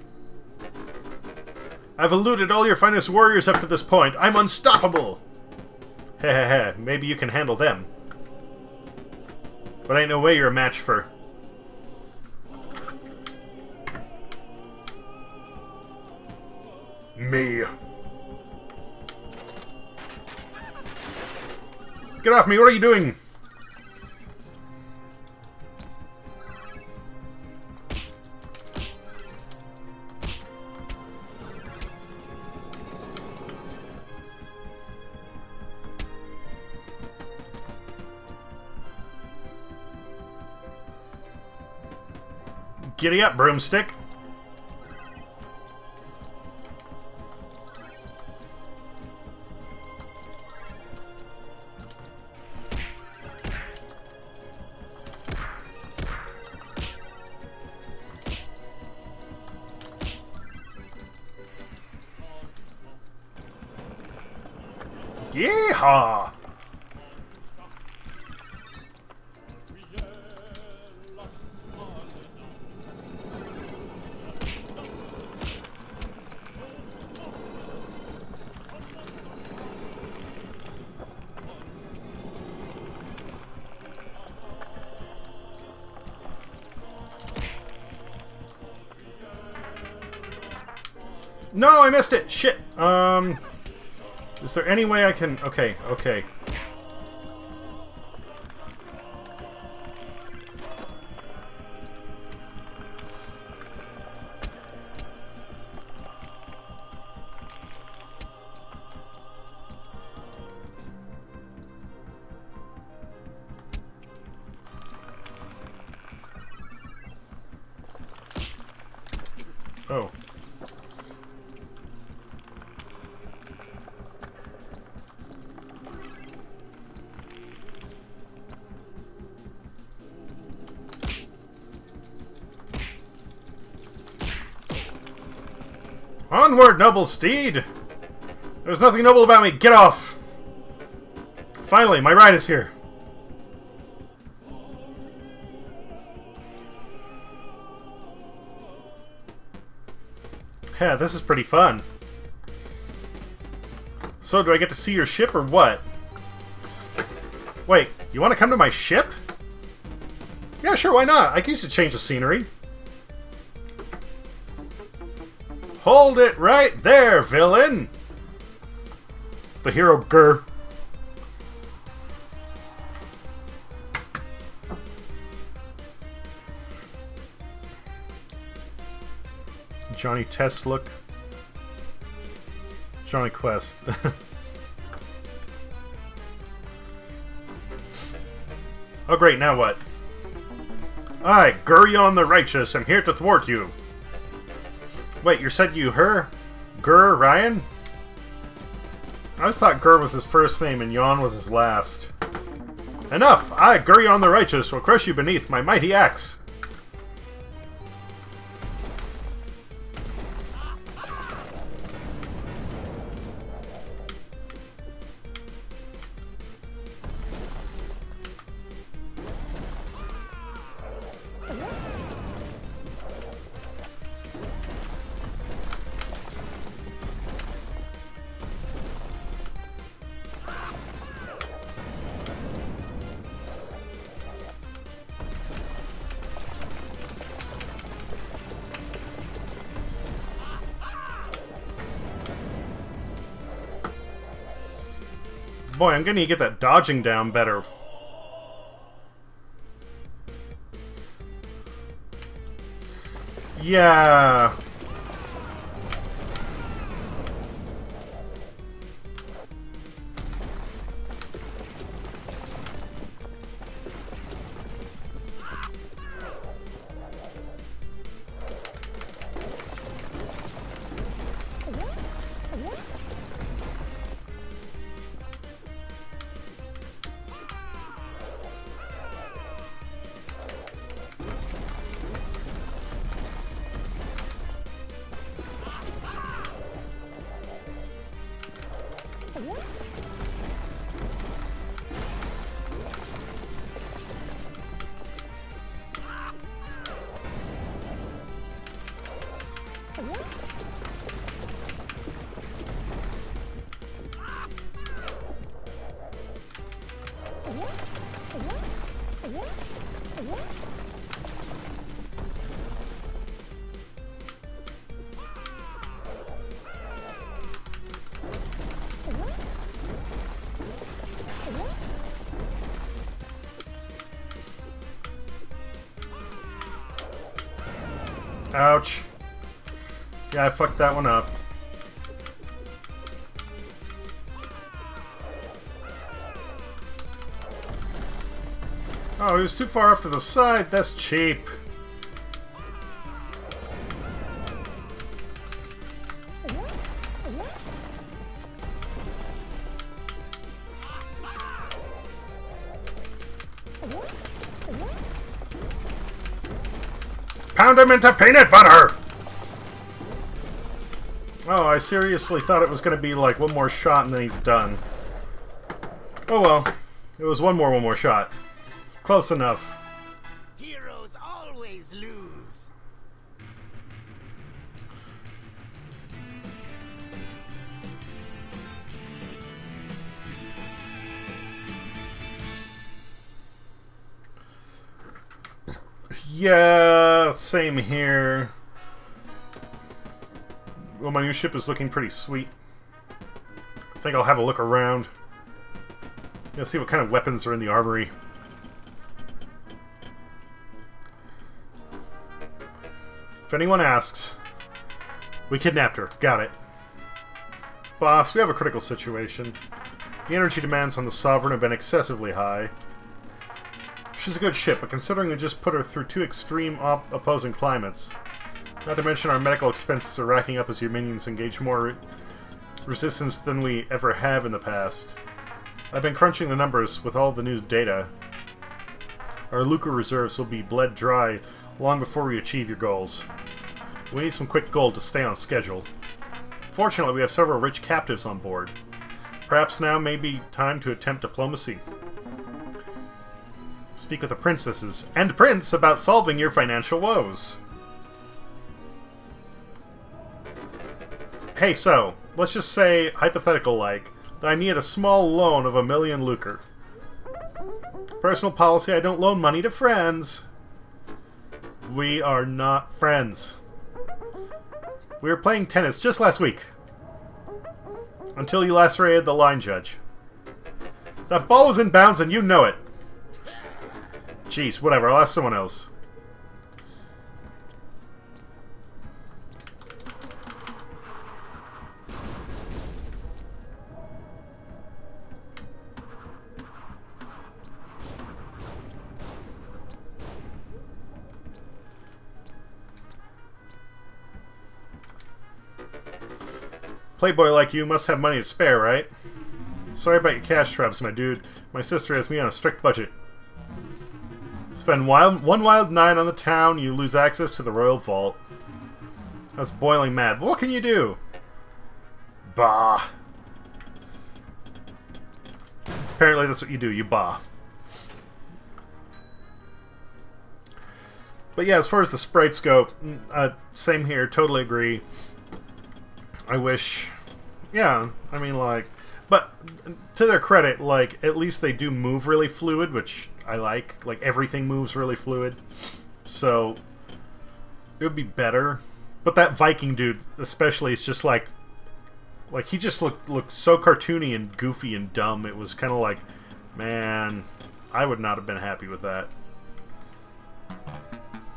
I've eluded all your finest warriors up to this point. I'm unstoppable. Heh heh heh. Maybe you can handle them. But ain't no way you're a match for... me. Get off me, what are you doing? Giddy up, Broomstick. Yeehaw! No, I missed it! Shit! Is there any way I can... Okay, okay. Oh. Onward, noble steed! There's nothing noble about me. Get off! Finally, my ride is here. Yeah, this is pretty fun. So, do I get to see your ship or what? Wait, you want to come to my ship? Yeah, sure, why not? I can use to change the scenery. Hold it right there, villain! The hero Grr. Johnny Test look. Johnny Quest. Oh great, now what? I, Gurion the Righteous, am here to thwart you. Wait, you said you her? Gur Ryan? I always thought Gur was his first name and Yon was his last. Enough! I, Gurion the Righteous, will crush you beneath my mighty axe. Boy, I'm gonna get that dodging down better. Yeah. Ouch. Yeah, I fucked that one up. Oh, he was too far off to the side. That's cheap. Pound him into peanut butter! Oh, I seriously thought it was going to be like one more shot and then he's done. Oh well. It was one more shot. Close enough. Heroes always lose. Yeah, same here. Well, my new ship is looking pretty sweet. I think I'll have a look around. Yeah, see what kind of weapons are in the armory. If anyone asks, we kidnapped her. Got it. Boss, we have a critical situation. The energy demands on the Sovereign have been excessively high. She's a good ship, but considering we just put her through two extreme opposing climates, not to mention our medical expenses are racking up as your minions engage more resistance than we ever have in the past. I've been crunching the numbers with all the new data. Our lucre reserves will be bled dry long before we achieve your goals. We need some quick gold to stay on schedule. Fortunately, we have several rich captives on board. Perhaps now may be time to attempt diplomacy. Speak with the princesses and prince about solving your financial woes. Hey, so, let's just say, hypothetical-like, that I need a small loan of 1 million lucre. Personal policy, I don't loan money to friends. We are not friends. We were playing tennis just last week. Until you lacerated the line judge. That ball was in bounds and you know it. Jeez, whatever, I'll ask someone else. Playboy like you must have money to spare, right? Sorry about your cash traps, my dude. My sister has me on a strict budget. Spend one wild night on the town, you lose access to the royal vault. I was boiling mad. What can you do? Bah. Apparently that's what you do, you bah. But yeah, as far as the sprites go, same here, totally agree. I wish... Yeah, I mean, like... But, to their credit, like, at least they do move really fluid, which I like. Like, everything moves really fluid. So, it would be better. But that Viking dude, especially, it's just like... Like, he just looked so cartoony and goofy and dumb. It was kind of like, man, I would not have been happy with that.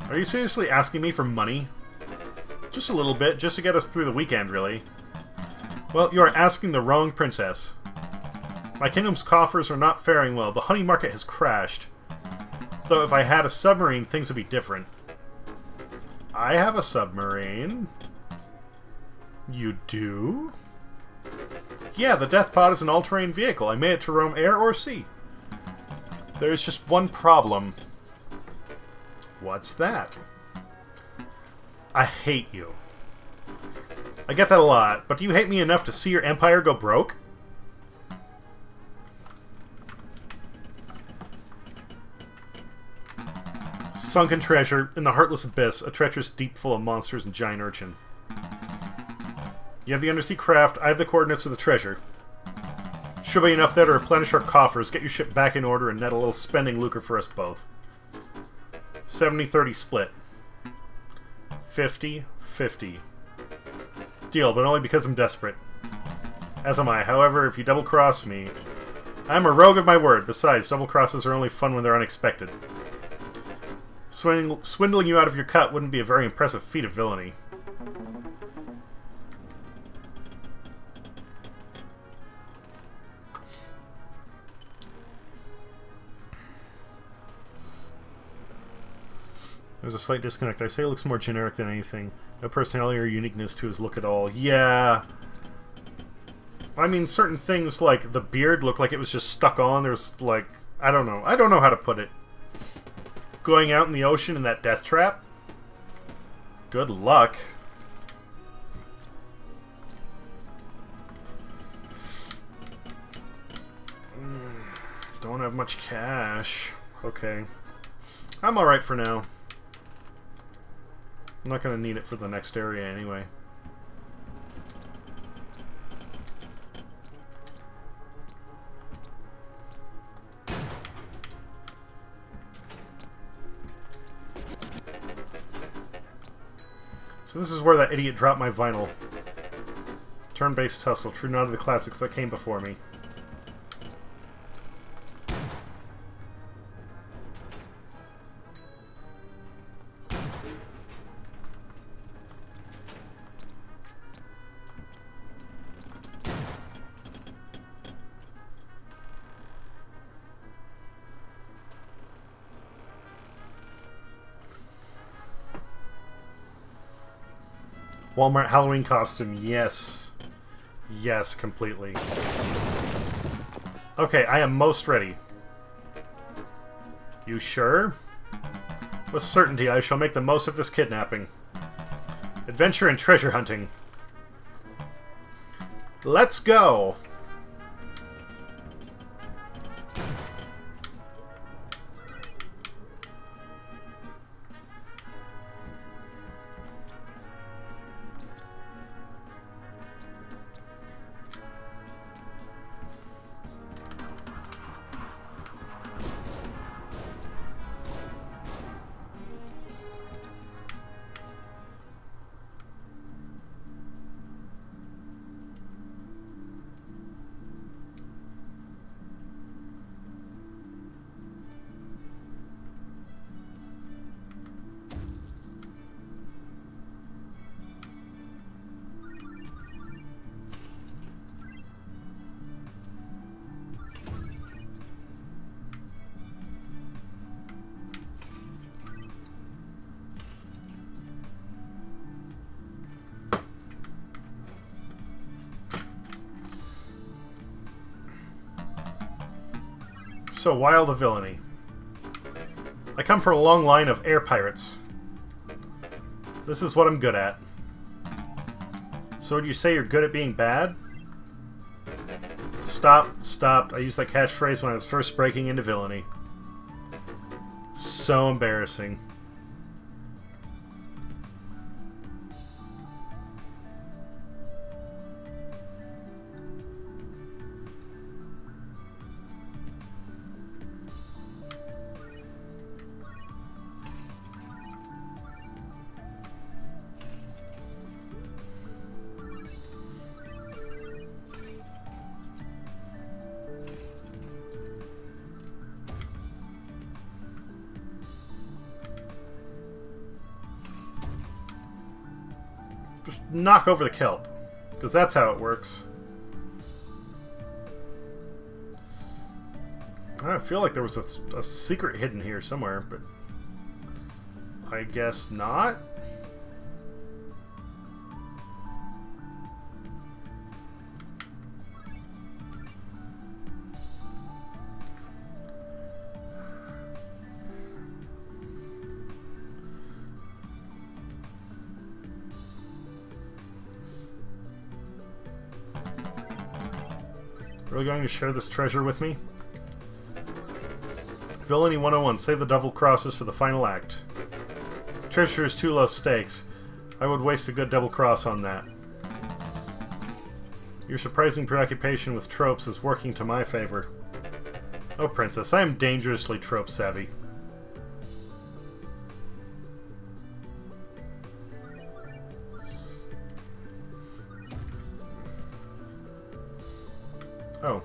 Are you seriously asking me for money? Just a little bit, just to get us through the weekend, really. Well, you are asking the wrong princess. My kingdom's coffers are not faring well. The honey market has crashed. Though if I had a submarine, things would be different. I have a submarine. You do? Yeah, the Death Pod is an all-terrain vehicle. I made it to roam air or sea. There's just one problem. What's that? I hate you. I get that a lot, but do you hate me enough to see your empire go broke? Sunken treasure in the heartless abyss, a treacherous deep full of monsters and giant urchin. You have the undersea craft, I have the coordinates of the treasure. Should be enough there to replenish our coffers, get your ship back in order, and net a little spending lucre for us both. 70-30 split. 50-50. Deal, but only because I'm desperate. As am I. However, if you double-cross me... I'm a rogue of my word. Besides, double-crosses are only fun when they're unexpected. Swindling you out of your cut wouldn't be a very impressive feat of villainy. There's a slight disconnect. I say it looks more generic than anything. No personality or uniqueness to his look at all. Yeah. I mean, certain things like the beard look like it was just stuck on. There's like, I don't know. I don't know how to put it. Going out in the ocean in that death trap? Good luck. Don't have much cash. Okay. I'm alright for now. I'm not going to need it for the next area anyway. So this is where that idiot dropped my vinyl. Turn-based tussle, true nod to the classics that came before me. Walmart Halloween costume, yes. Yes, completely. Okay, I am most ready. You sure? With certainty, I shall make the most of this kidnapping. Adventure and treasure hunting. Let's go! So, why all the villainy? I come from a long line of air pirates. This is what I'm good at. So would you say you're good at being bad? Stop. I used that catchphrase when I was first breaking into villainy. So embarrassing. Just knock over the kelp, because that's how it works. I feel like there was a secret hidden here somewhere, but I guess not. Are you going to share this treasure with me? Villainy 101. Save the double crosses for the final act. Treasure is too low stakes. I would waste a good double cross on that. Your surprising preoccupation with tropes is working to my favor. Oh, Princess, I am dangerously trope savvy. Oh.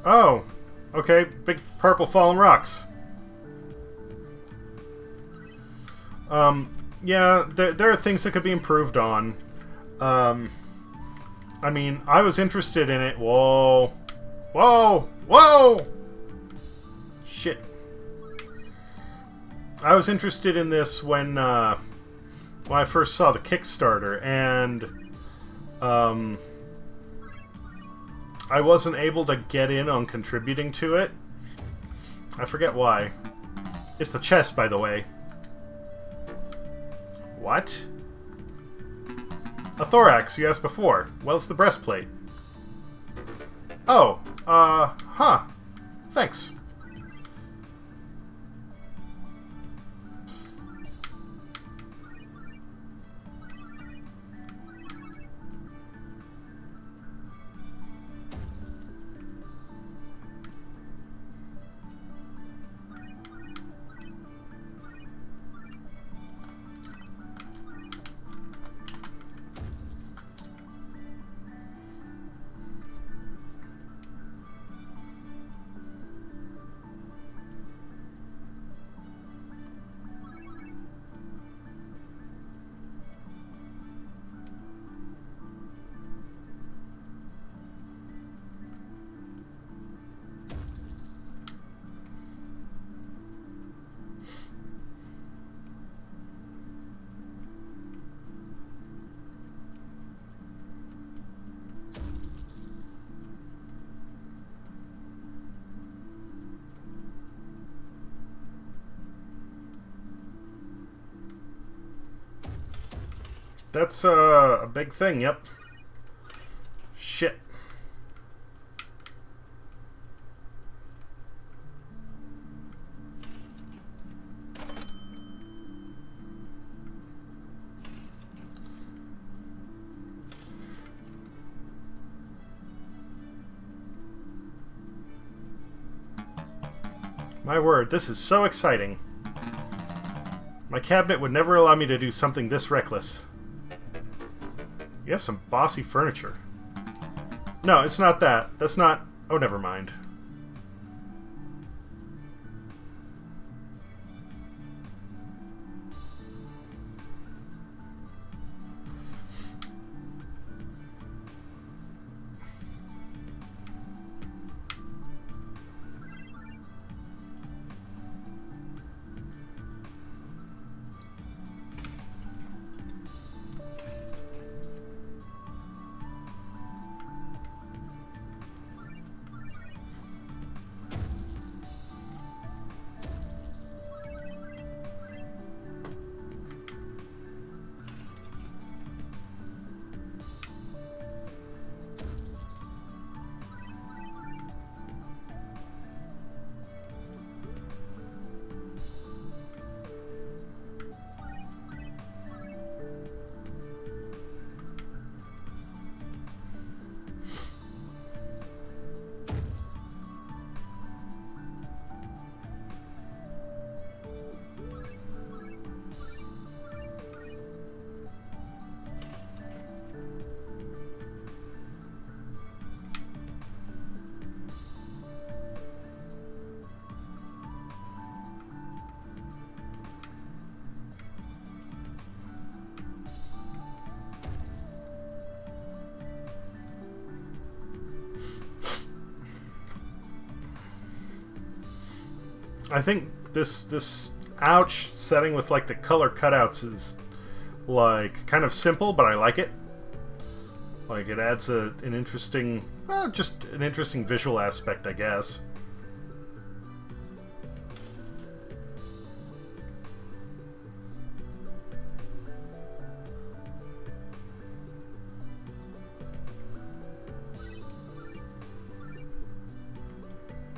Oh, okay. Big purple fallen rocks. Yeah, there are things that could be improved on. I mean, I was interested in it. Whoa. Whoa! Whoa! Shit. I was interested in this when I first saw the Kickstarter, and I wasn't able to get in on contributing to it. I forget why. It's the chest, by the way. What? A thorax, you asked before. Well, it's the breastplate. Oh, huh. Thanks. That's a big thing, yep. Shit. My word, this is so exciting. My cabinet would never allow me to do something this reckless. You have some bossy furniture. No, it's not that. That's not... Oh, never mind. I think this ouch setting with like the color cutouts is like, kind of simple, but I like it. Like, it adds an interesting, just an interesting visual aspect, I guess.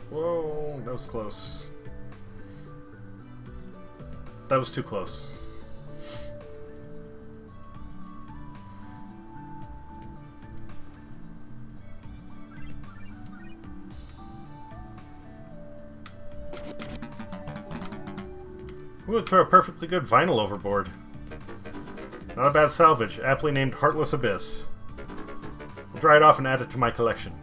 Whoa, that was close. That was too close. Who would throw a perfectly good vinyl overboard? Not a bad salvage, aptly named Heartless Abyss. I'll dry it off and add it to my collection.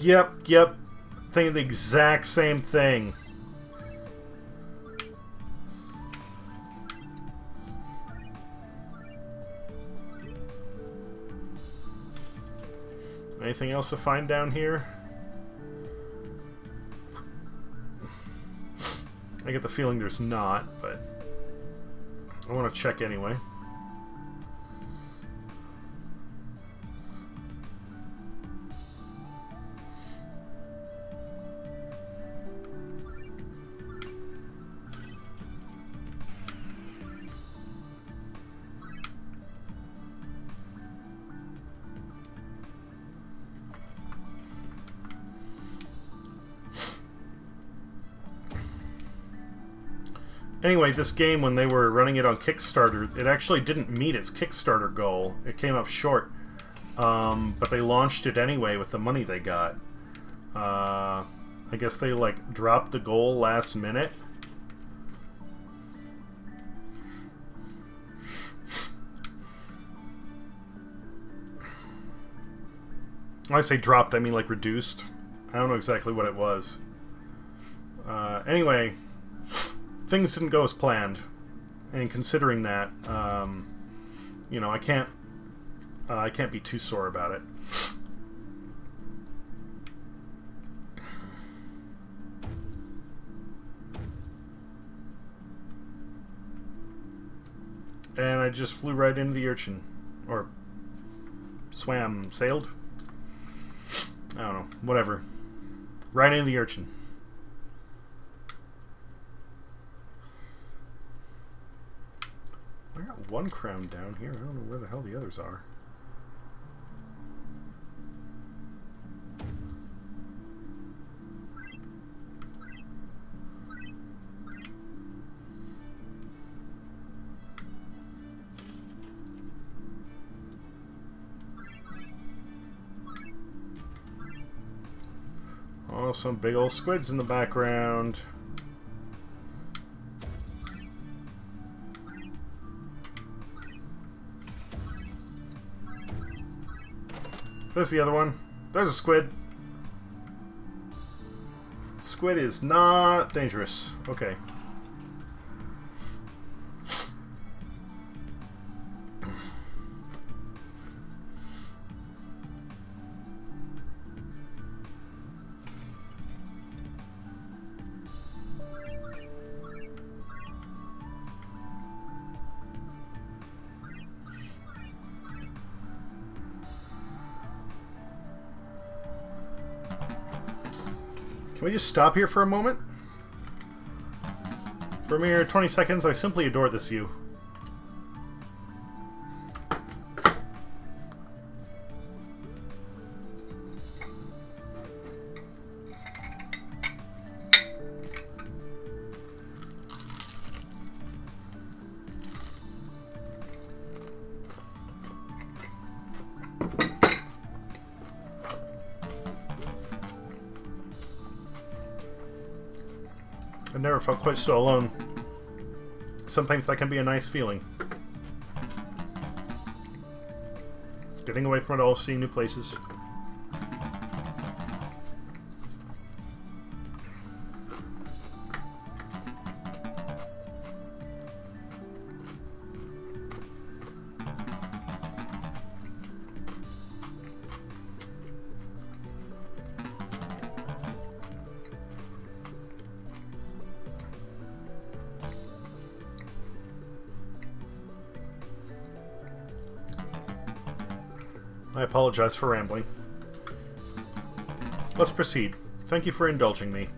Yep. Thinking the exact same thing. Anything else to find down here? I get the feeling there's not, but I want to check anyway. Anyway, this game, when they were running it on Kickstarter, it actually didn't meet its Kickstarter goal. It came up short. But they launched it anyway with the money they got. I guess they, like, dropped the goal last minute. When I say dropped, I mean, like, reduced. I don't know exactly what it was. Anyway... Things didn't go as planned, and considering that, you know, I can't be too sore about it. And I just flew right into the urchin, or sailed. I don't know, whatever. Right into the urchin. I got one crown down here. I don't know where the hell the others are. Oh, some big old squids in the background. There's the other one. There's a squid. Squid is not dangerous. Okay. Can we just stop here for a moment? For a mere 20 seconds, I simply adore this view. I've never felt quite so alone. Sometimes that can be a nice feeling. Getting away from it all, seeing new places. I apologize for rambling. Let's proceed. Thank you for indulging me.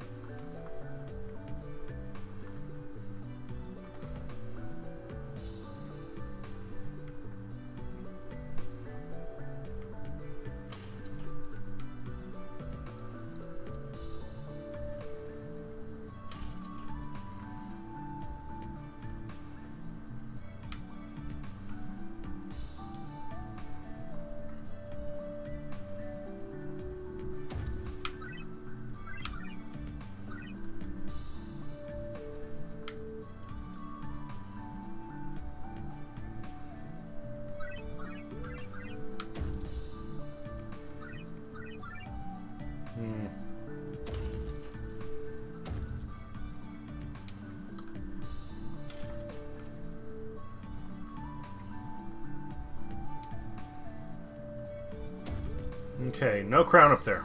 Okay, no crown up there.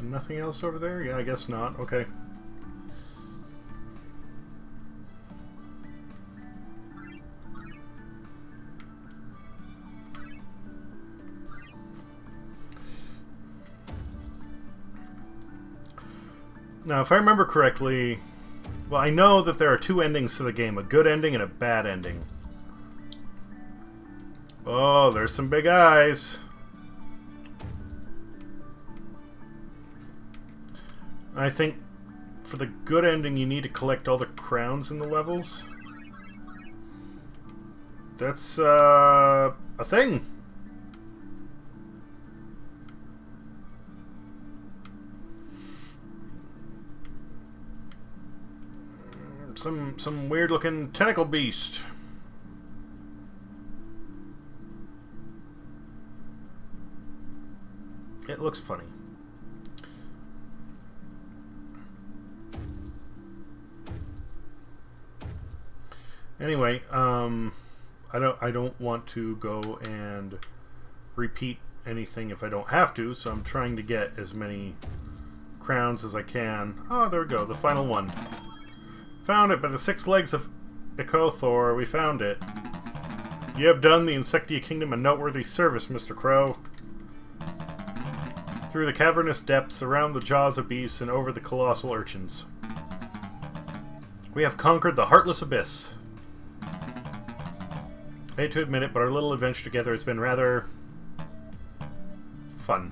Nothing else over there? Yeah, I guess not. Okay. Now, if I remember correctly, well, I know that there are two endings to the game, a good ending and a bad ending. Oh, there's some big eyes. I think for the good ending you need to collect all the crowns in the levels. That's a thing. Some weird looking tentacle beast. It looks funny. Anyway, I don't want to go and repeat anything if I don't have to, so I'm trying to get as many crowns as I can. Oh, there we go, the final one. Found it by the 6 legs of Ikothor. We found it. You have done the Insectia Kingdom a noteworthy service, Mr. Crow. Through the cavernous depths, around the jaws of beasts, and over the colossal urchins. We have conquered the Heartless Abyss. I hate to admit it, but our little adventure together has been rather fun.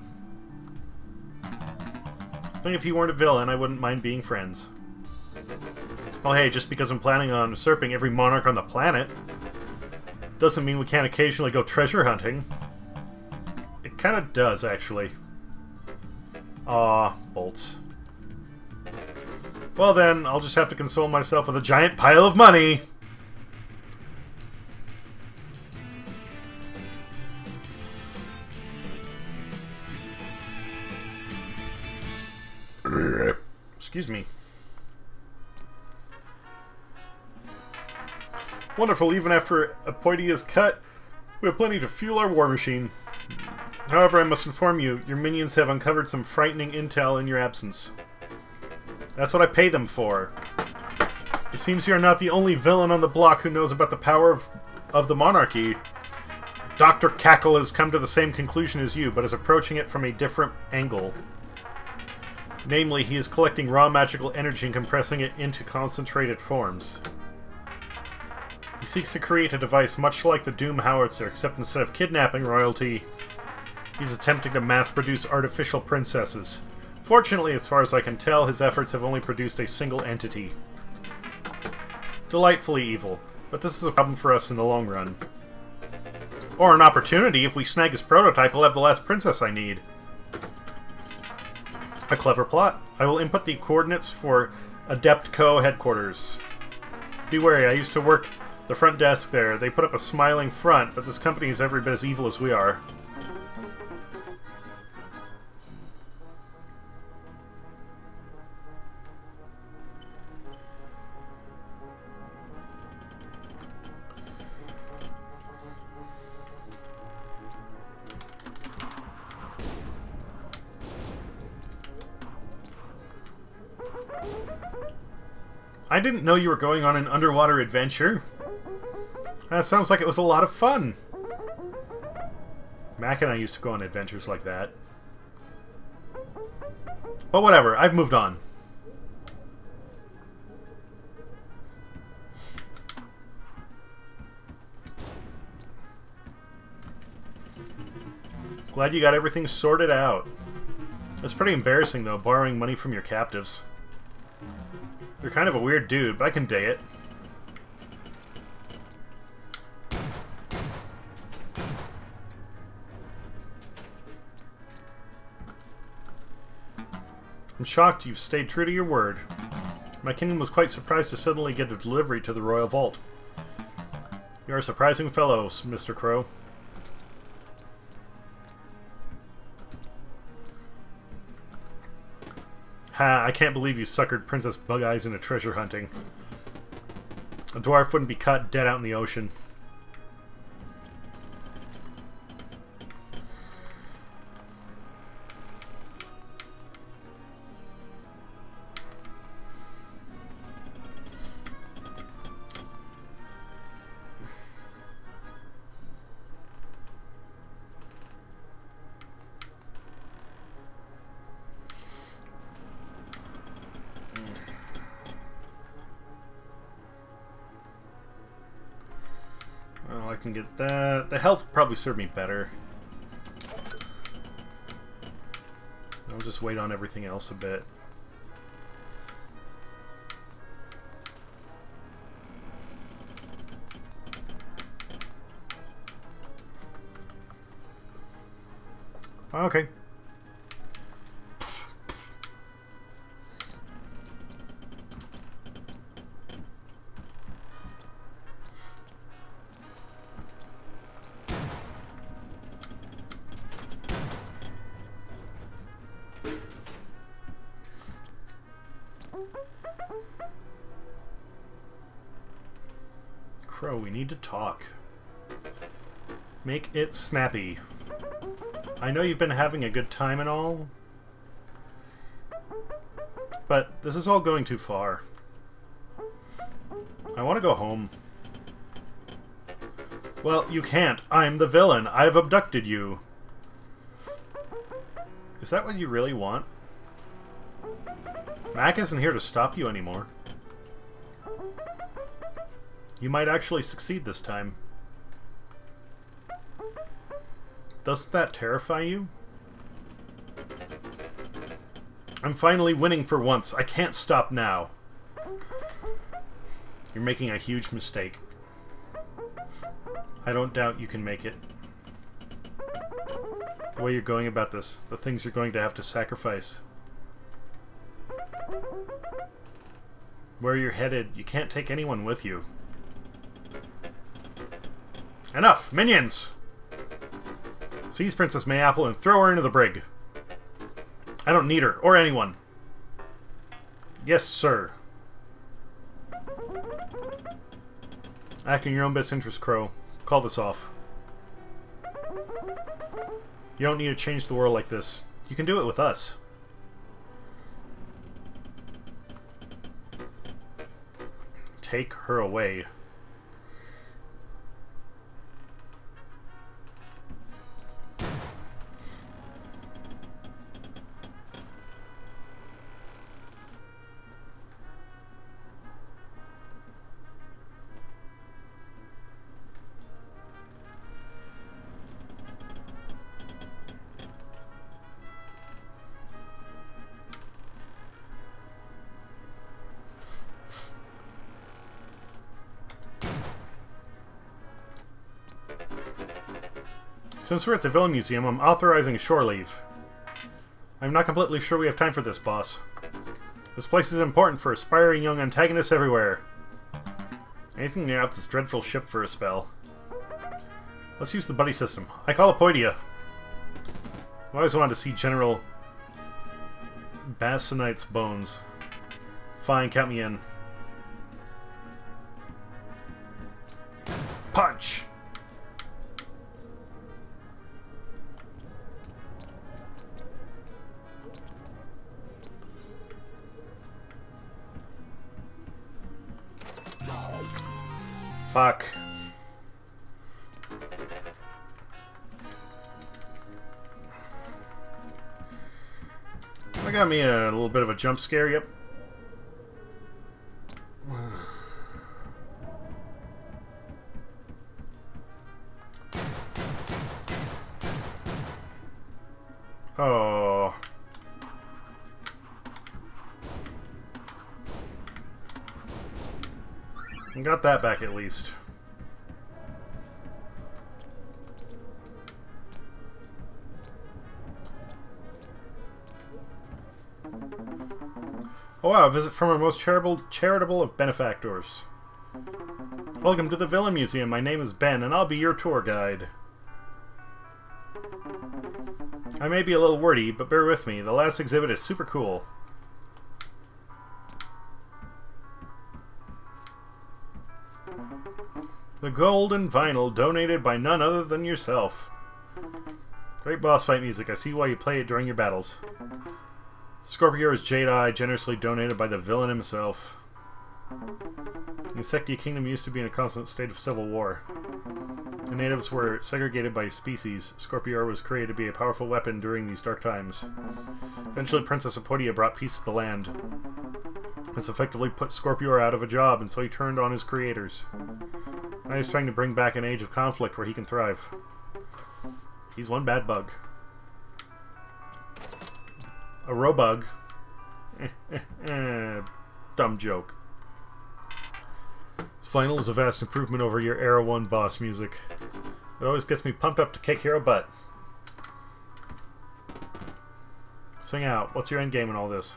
I think if you weren't a villain, I wouldn't mind being friends. Well, hey, just because I'm planning on usurping every monarch on the planet doesn't mean we can't occasionally go treasure hunting. It kind of does, actually. Aw, bolts. Well then, I'll just have to console myself with a giant pile of money! Excuse me. Wonderful, even after Apoidia is cut, we have plenty to fuel our war machine. However, I must inform you, your minions have uncovered some frightening intel in your absence. That's what I pay them for. It seems you are not the only villain on the block who knows about the power of the monarchy. Dr. Cackle has come to the same conclusion as you, but is approaching it from a different angle. Namely, he is collecting raw magical energy and compressing it into concentrated forms. He seeks to create a device much like the Doom Howitzer, except instead of kidnapping royalty, he's attempting to mass-produce artificial princesses. Fortunately, as far as I can tell, his efforts have only produced a single entity. Delightfully evil, but this is a problem for us in the long run. Or an opportunity. If we snag his prototype, we'll have the last princess I need. A clever plot. I will input the coordinates for Adept Co. headquarters. Be wary, I used to work the front desk there. They put up a smiling front, but this company is every bit as evil as we are. I didn't know you were going on an underwater adventure. That sounds like it was a lot of fun. Mac and I used to go on adventures like that. But whatever, I've moved on. Glad you got everything sorted out. It's pretty embarrassing, though, borrowing money from your captives. You're kind of a weird dude, but I can dig it. I'm shocked you've stayed true to your word. My kingdom was quite surprised to suddenly get a delivery to the royal vault. You're a surprising fellow, Mr. Crow. Ha, I can't believe you suckered Princess Bug-Eyes into treasure hunting. A dwarf wouldn't be caught dead out in the ocean. Well, I can get that. The health will probably serve me better. I'll just wait on everything else a bit. Okay. Crow, we need to talk. Make it snappy. I know you've been having a good time and all, but this is all going too far. I want to go home. Well, you can't. I'm the villain. I've abducted you. Is that what you really want? Mac isn't here to stop you anymore. You might actually succeed this time. Doesn't that terrify you? I'm finally winning for once. I can't stop now. You're making a huge mistake. I don't doubt you can make it. The way you're going about this, the things you're going to have to sacrifice. Where you're headed, you can't take anyone with you. Enough! Minions! Seize Princess Mayapple and throw her into the brig. I don't need her, or anyone. Yes, sir. Act in your own best interest, Crow. Call this off. You don't need to change the world like this. You can do it with us. Take her away. Since we're at the Villain Museum, I'm authorizing shore leave. I'm not completely sure we have time for this, boss. This place is important for aspiring young antagonists everywhere. Anything near out this dreadful ship for a spell. Let's use the buddy system. I call Apoidia. I always wanted to see General Bassonite's bones. Fine, count me in. Punch! Fuck. That got me a little bit of a jump scare, yep. Oh. I got that back at least. Oh wow, a visit from our most charitable of benefactors. Welcome to the Villain Museum. My name is Ben, and I'll be your tour guide. I may be a little wordy, but bear with me. The last exhibit is super cool. The golden vinyl donated by none other than yourself. Great boss fight music. I see why you play it during your battles. Scorpio's Jade Eye, generously donated by the villain himself. The Insectia Kingdom used to be in a constant state of civil war. The natives were segregated by species. Scorpio was created to be a powerful weapon during these dark times. Eventually, Princess Apodia brought peace to the land. This effectively put Scorpio out of a job, and so he turned on his creators. Now he's trying to bring back an age of conflict where he can thrive. He's one bad bug. A robug. Dumb joke. This final is a vast improvement over your Era 1 boss music. It always gets me pumped up to kick hero butt. Sing out. What's your endgame in all this?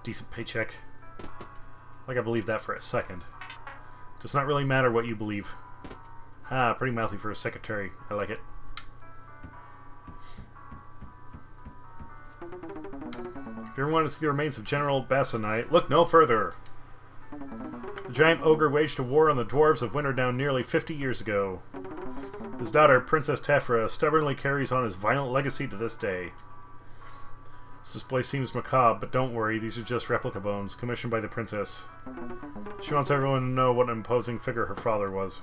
Decent paycheck. Like I believe that for a second. Does not really matter what you believe. Ah, pretty mouthy for a secretary. I like it. If you ever want to see the remains of General Bassanite, look no further. The giant ogre waged a war on the dwarves of Winterdown nearly 50 years ago. His daughter, Princess Tephra, stubbornly carries on his violent legacy to this day. This display seems macabre, but don't worry, these are just replica bones, commissioned by the princess. She wants everyone to know what an imposing figure her father was.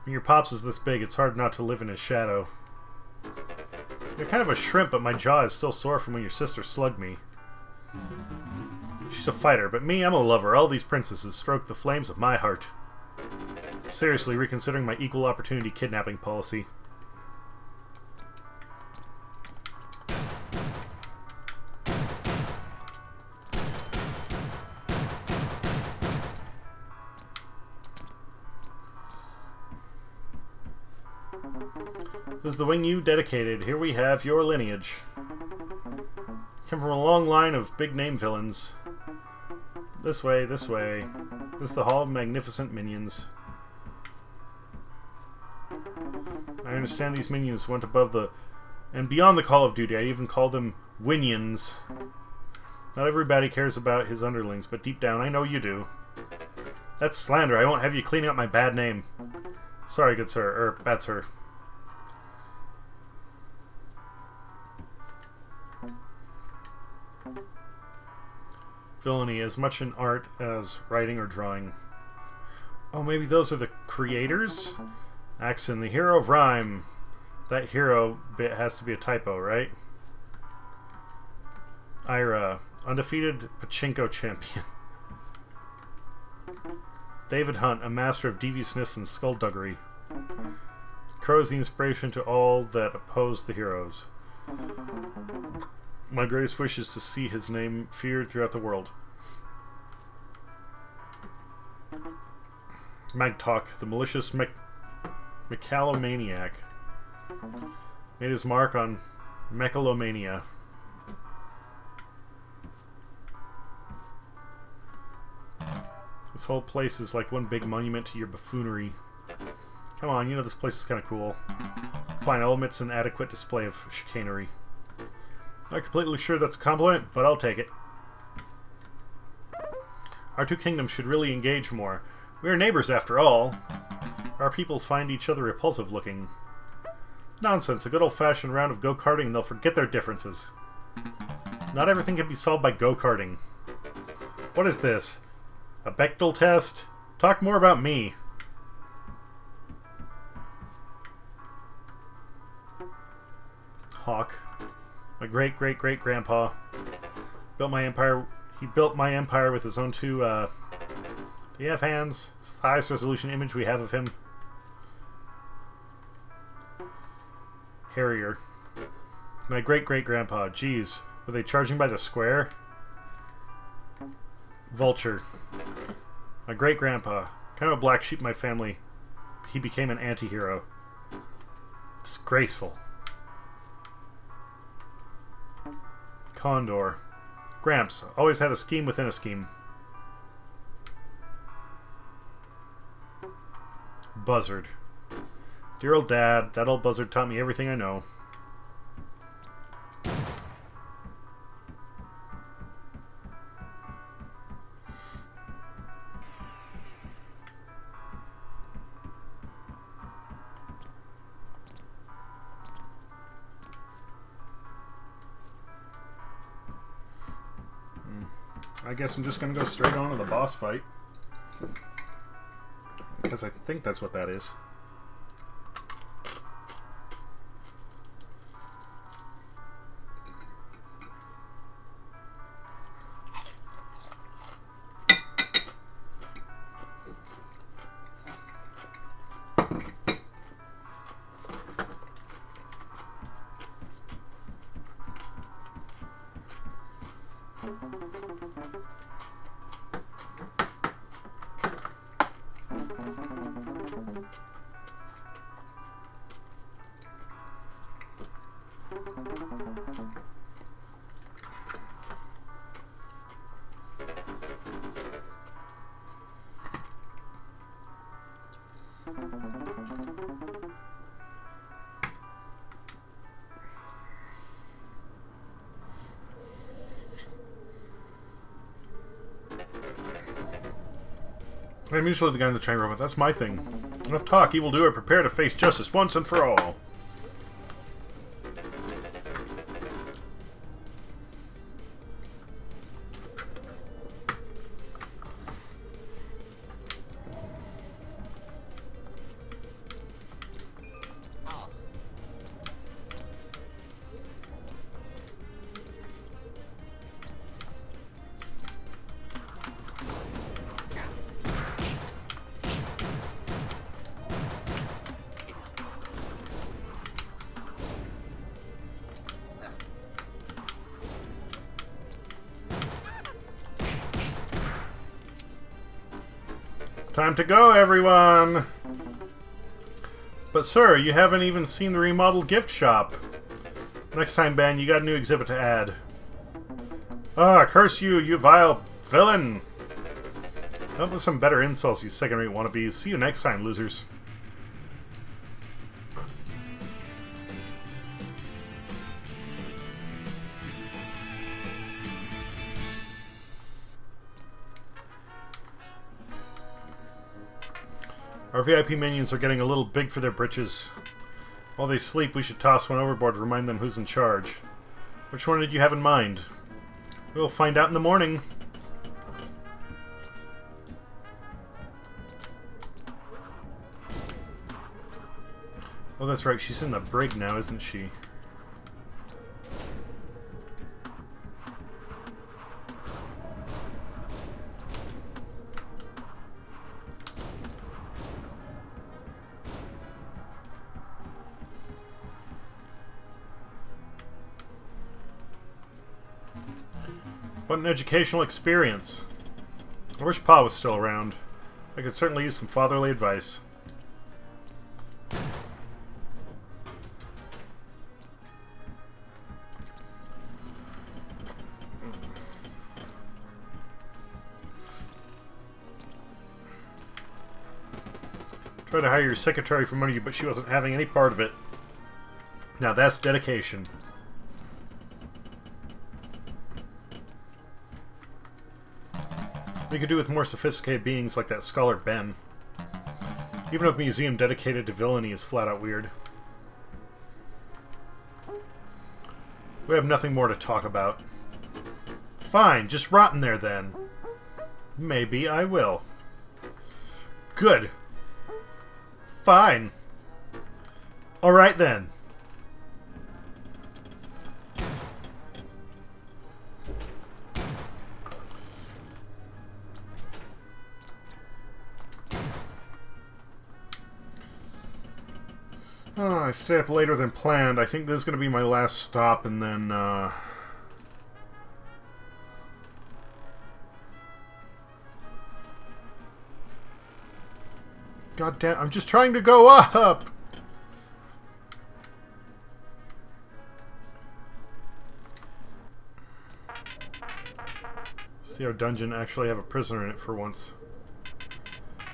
When your pops is this big, it's hard not to live in his shadow. You're kind of a shrimp, but my jaw is still sore from when your sister slugged me. She's a fighter, but me, I'm a lover. All these princesses stroke the flames of my heart. Seriously, reconsidering my equal opportunity kidnapping policy. This is the wing you dedicated. Here we have your lineage. Come from a long line of big-name villains. This way, this way. This is the Hall of Magnificent Minions. I understand these minions went above the... and beyond the Call of Duty. I even call them Winions. Not everybody cares about his underlings, but deep down I know you do. That's slander. I won't have you cleaning up my bad name. Sorry, good sir. Bad sir. Villainy, as much in art as writing or drawing. Oh, maybe those are the creators? Axon, the hero of rhyme. That hero bit has to be a typo, right? Ira, undefeated pachinko champion. David Hunt, a master of deviousness and skullduggery. Crow is the inspiration to all that oppose the heroes. My greatest wish is to see his name feared throughout the world. Magtalk, the malicious mechalomaniac, made his mark on mechalomania. This whole place is like one big monument to your buffoonery. Come on, you know this place is kind of cool. Fine, I'll admit it's an adequate display of chicanery. Not completely sure that's a compliment, but I'll take it. Our two kingdoms should really engage more. We are neighbors after all. Our people find each other repulsive looking. Nonsense, a good old-fashioned round of go-karting and they'll forget their differences. Not everything can be solved by go-karting. What is this? A Bechdel test? Talk more about me. Hawk. My great-great-great-grandpa built my empire. He built my empire with his own two, do you have hands? It's the highest resolution image we have of him. Harrier. My great-great-grandpa. Jeez. Were they charging by the square? Vulture. My great-grandpa. Kind of a black sheep in my family. He became an anti-hero. Disgraceful. Condor. Gramps. Always had a scheme within a scheme. Buzzard. Dear old dad. That old buzzard taught me everything I know. I guess I'm just going to go straight on to the boss fight. Because I think that's what that is. I'm usually the guy in the train robot. That's my thing. Enough talk, evildoer. Prepare to face justice once and for all. Time to go, everyone! But sir, you haven't even seen the remodeled gift shop. Next time, Ben, you got a new exhibit to add. Ah, curse you, you vile villain! Up with some better insults, you second-rate wannabes. See you next time, losers. Our VIP minions are getting a little big for their britches. While they sleep, we should toss one overboard to remind them who's in charge. Which one did you have in mind? We'll find out in the morning. Oh, that's right. She's in the brig now, isn't she? What an educational experience. I wish Pa was still around. I could certainly use some fatherly advice. Tried to hire your secretary from under you, but she wasn't having any part of it. Now that's dedication. We could do with more sophisticated beings like that scholar Ben. Even a museum dedicated to villainy is flat out weird. We have nothing more to talk about. Fine, just rot in there then. Maybe I will. Good. Fine. Alright then. Oh, I stayed up later than planned. I think this is going to be my last stop, and then, God damn, I'm just trying to go up! See our dungeon actually have a prisoner in it for once.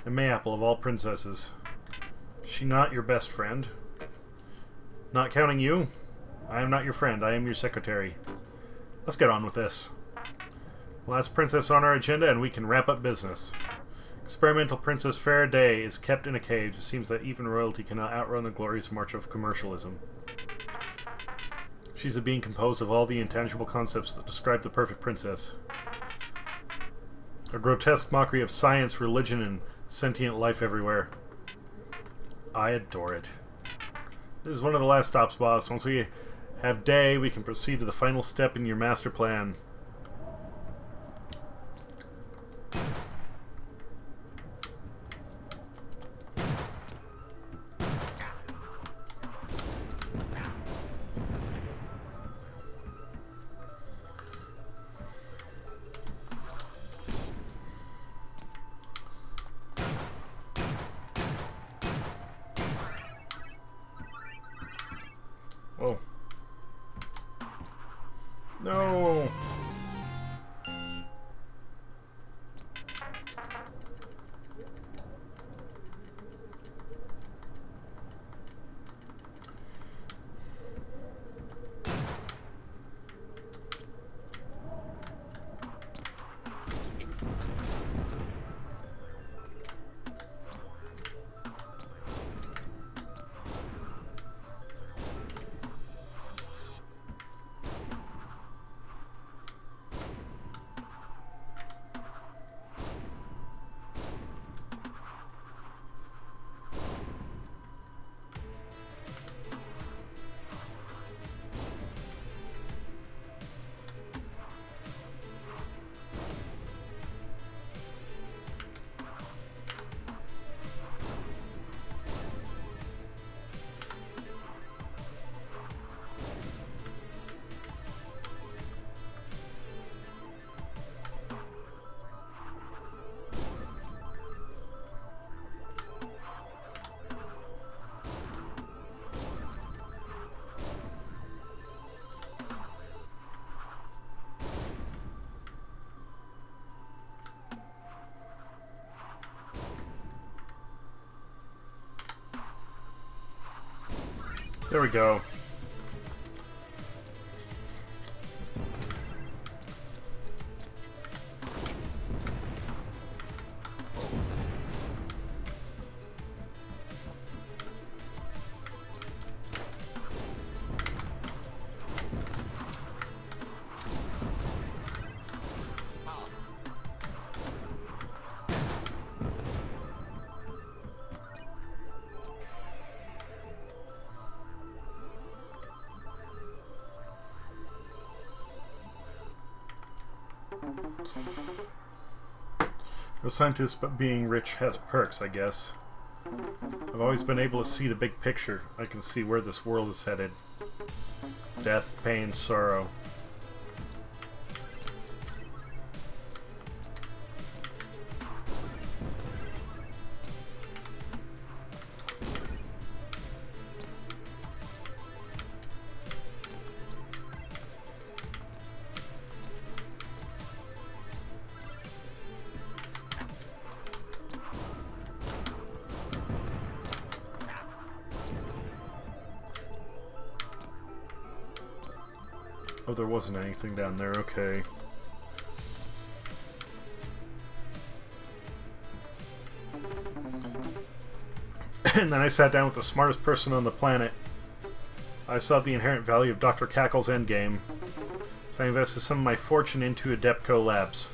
A Mayapple of all princesses. Is she not your best friend? Not counting you? I am not your friend, I am your secretary. Let's get on with this. Last princess on our agenda and we can wrap up business. Experimental Princess Faraday is kept in a cage. It seems that even royalty cannot outrun the glorious march of commercialism. She's a being composed of all the intangible concepts that describe the perfect princess. A grotesque mockery of science, religion, and sentient life everywhere. I adore it. This is one of the last stops, boss. Once we have Day, we can proceed to the final step in your master plan. Oh. No. There we go. For scientists, but being rich has perks, I guess. I've always been able to see the big picture. I can see where this world is headed. Death, pain, sorrow. Oh, there wasn't anything down there, okay. And then I sat down with the smartest person on the planet. I saw the inherent value of Dr. Cackle's endgame, so I invested some of my fortune into Adepco Labs.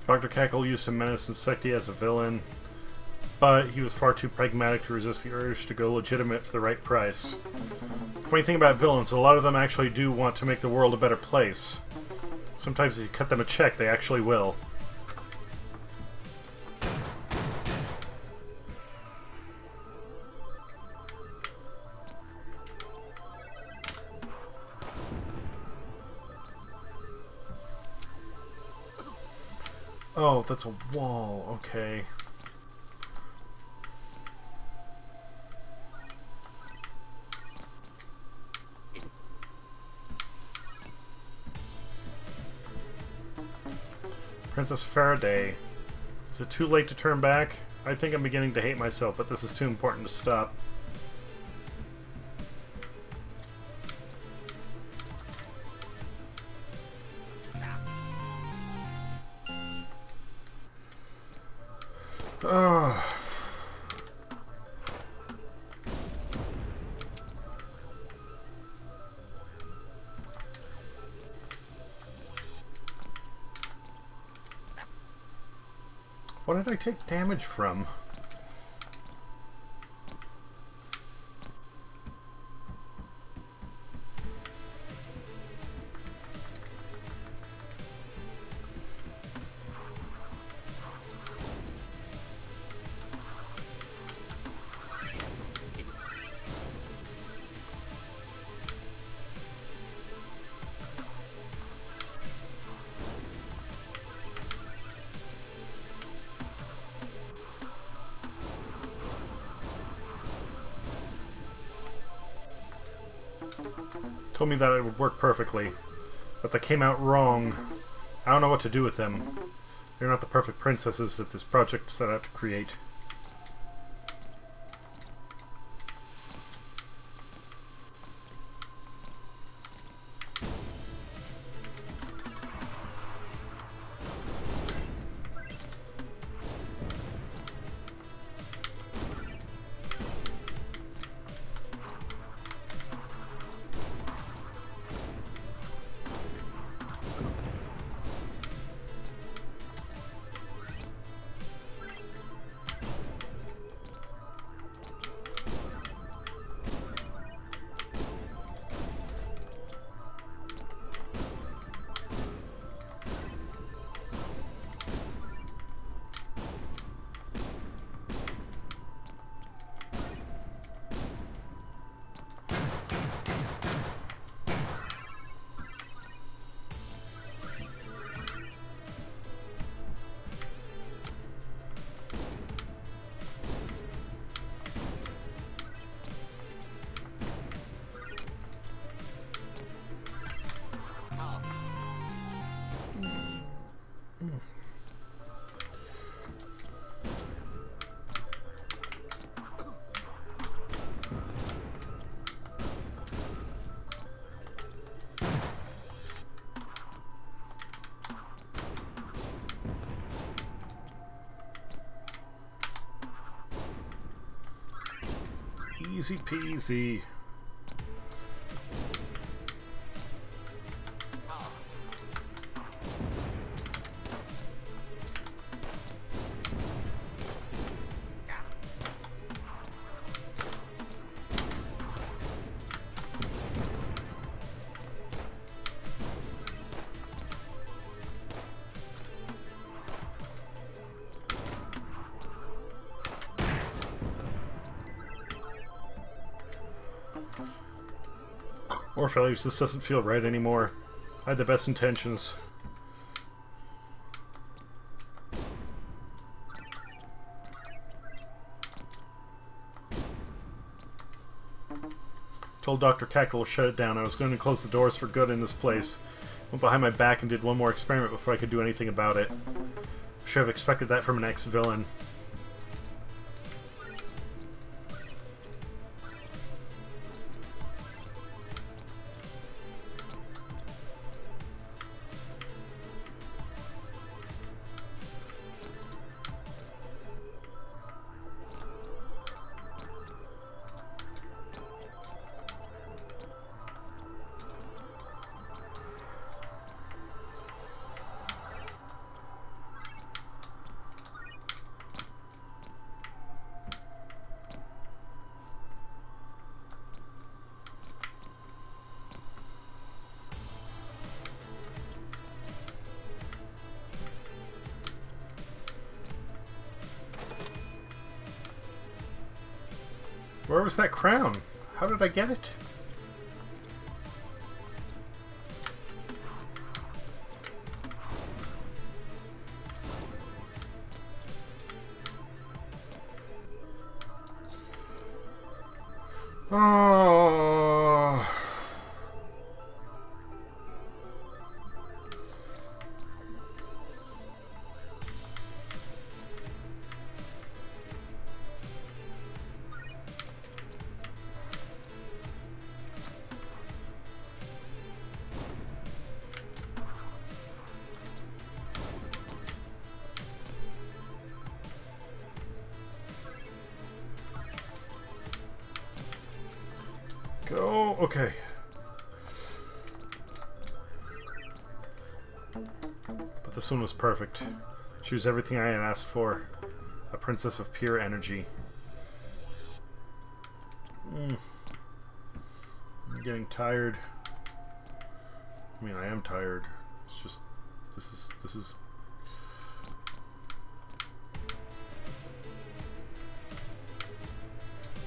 Dr. Cackle used to menace Insecti as a villain, but he was far too pragmatic to resist the urge to go legitimate for the right price. The funny thing about villains, a lot of them actually do want to make the world a better place. Sometimes if you cut them a check, they actually will. Oh, that's a wall. Okay. Princess Faraday. Is it too late to turn back? I think I'm beginning to hate myself, but this is too important to stop. Oh. What did I take damage from? Told me that it would work perfectly, but they came out wrong. I don't know what to do with them. They're not the perfect princesses that this project set out to create. Easy peasy. Orpheus, this doesn't feel right anymore. I had the best intentions. Told Dr. Cackle to shut it down. I was going to close the doors for good in this place. Went behind my back and did one more experiment before I could do anything about it. Should have expected that from an ex-villain. Where was that crown? How did I get it? Oh. Go. Okay. But this one was perfect. She was everything I had asked for. A princess of pure energy. I'm getting tired. I mean, I am tired. It's just... This is...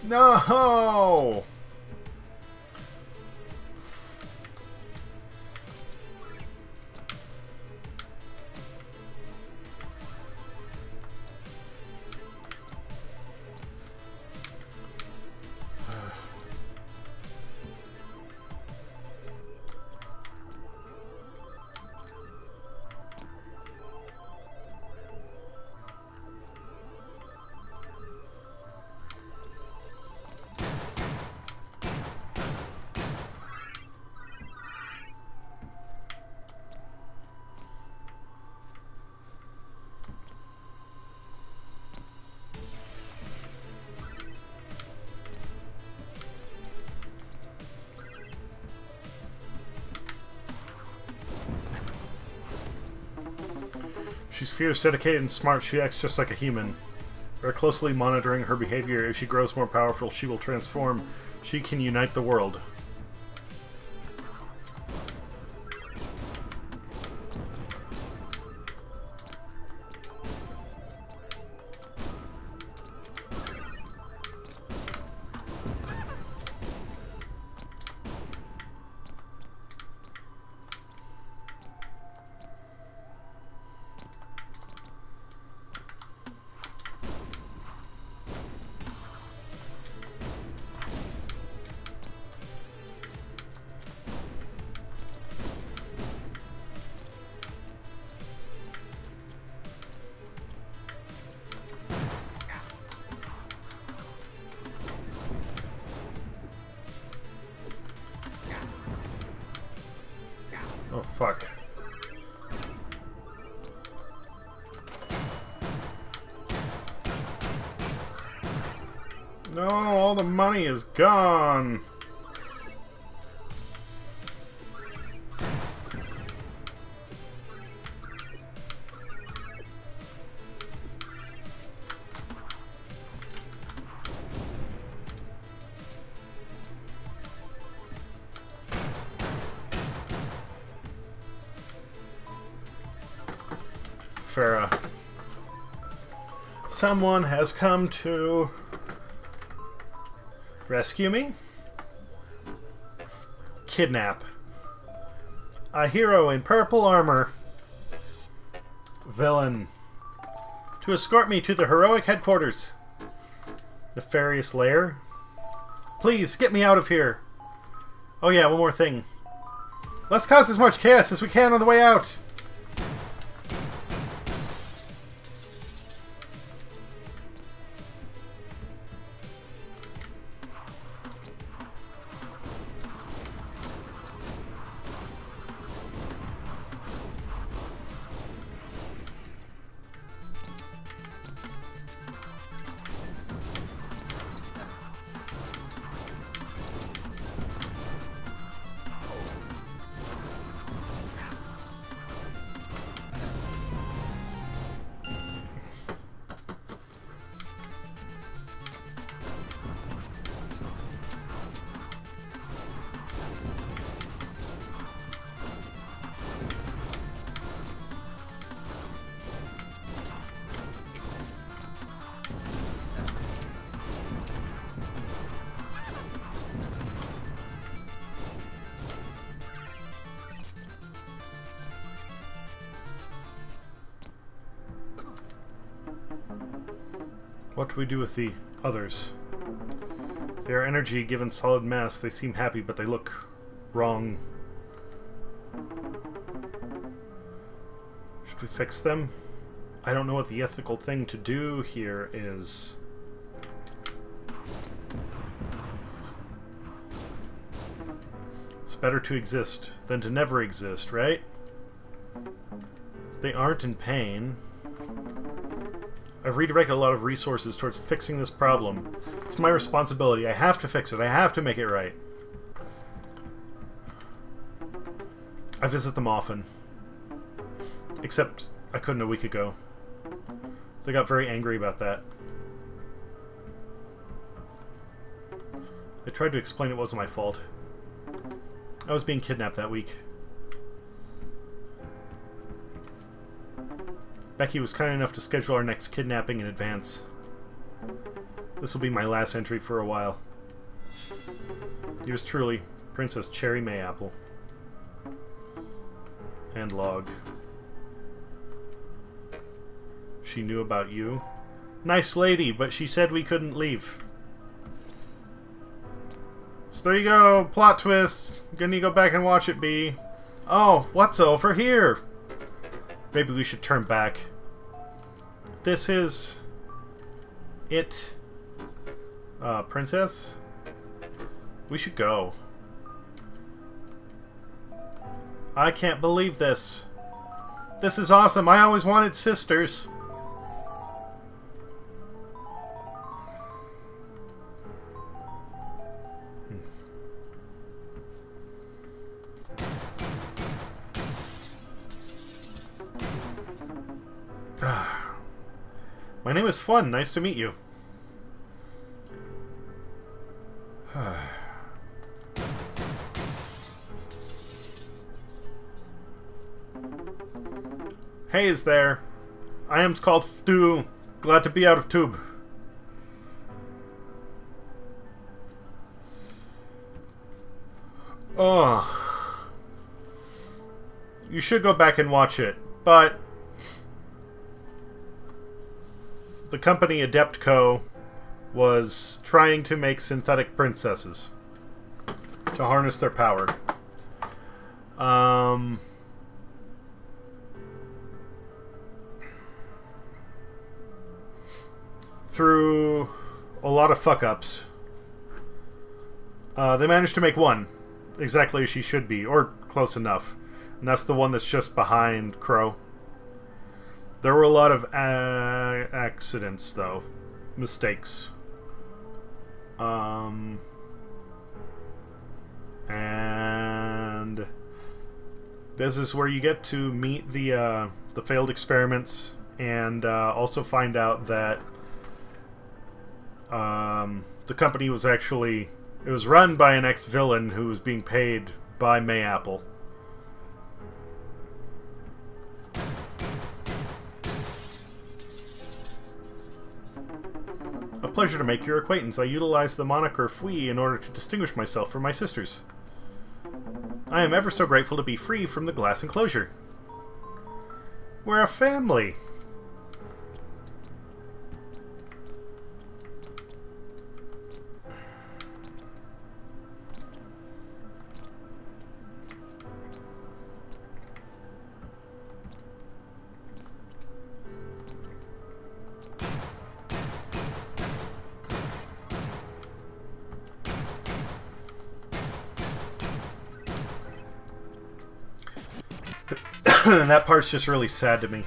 No! She's fierce, dedicated, and smart. She acts just like a human. We're closely monitoring her behavior. As she grows more powerful, she will transform. She can unite the world. Oh, fuck. No, all the money is gone. Farah. Someone has come to rescue me? Kidnap. A hero in purple armor. Villain. To escort me to the heroic headquarters. Nefarious lair. Please, get me out of here. Oh yeah, one more thing. Let's cause as much chaos as we can on the way out. What do we do with the others? Their energy given solid mass, they seem happy, but they look wrong. Should we fix them? I don't know what the ethical thing to do here is. It's better to exist than to never exist, right? They aren't in pain. I've redirected a lot of resources towards fixing this problem. It's my responsibility. I have to fix it. I have to make it right. I visit them often. Except I couldn't a week ago. They got very angry about that. I tried to explain it wasn't my fault. I was being kidnapped that week. Becky was kind enough to schedule our next kidnapping in advance. This will be my last entry for a while. Yours truly, Princess Cherry Mayapple. And log. She knew about you. Nice lady, but she said we couldn't leave. So there you go, plot twist. Gonna go back and watch it, B. Oh, what's over here? Maybe we should turn back. This is... it. Princess? We should go. I can't believe this. This is awesome. I always wanted sisters. My name is Fun. Nice to meet you. Hey, is there? I am called Fdu. Glad to be out of tube. Oh. You should go back and watch it, but the company Adept Co. was trying to make synthetic princesses to harness their power. Through a lot of fuck-ups, they managed to make one exactly as she should be, or close enough. And that's the one that's just behind Crow. There were a lot of accidents, though. Mistakes. And this is where you get to meet the failed experiments, and also find out that the company was actually... it was run by an ex-villain who was being paid by Mayapple. A pleasure to make your acquaintance. I utilized the moniker Fui in order to distinguish myself from my sisters. I am ever so grateful to be free from the glass enclosure. We're a family. And that part's just really sad to me.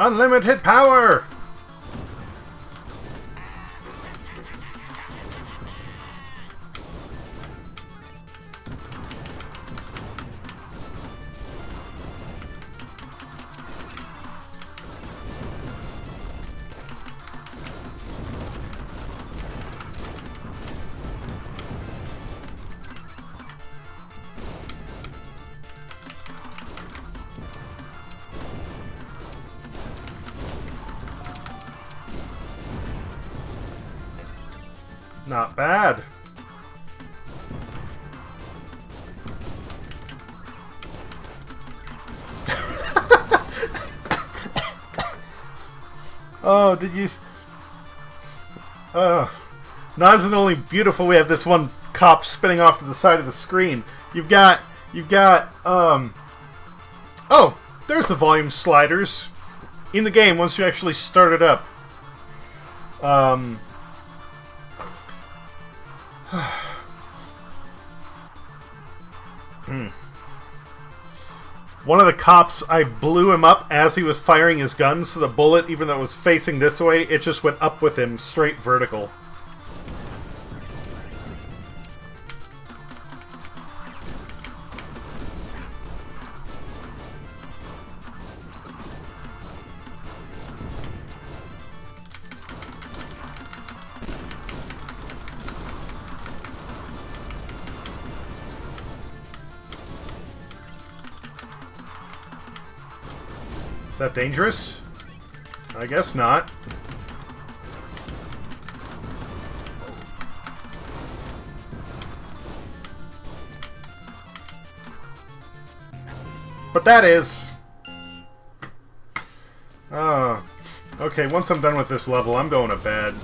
Unlimited power! Not bad. Oh, did you... not only beautiful, we have this one cop spinning off to the side of the screen. You've got, oh, there's the volume sliders in the game once you actually start it up. One of the cops, I blew him up as he was firing his gun, so the bullet, even though it was facing this way, it just went up with him, straight vertical. Is that dangerous? I guess not. But that is... okay, once I'm done with this level, I'm going to bed.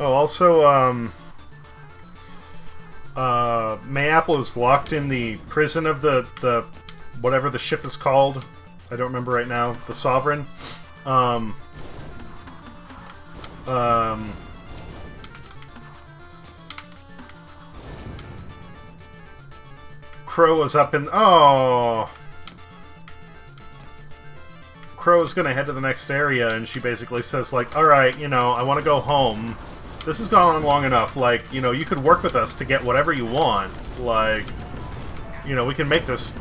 Oh, also, Mayapple is locked in the prison of the whatever the ship is called. I don't remember right now. The Sovereign. Crow was up in... Oh! Crow's gonna head to the next area, and she basically says, like, alright, you know, I want to go home. This has gone on long enough. Like, you know, you could work with us to get whatever you want. Like, you know, we can make this...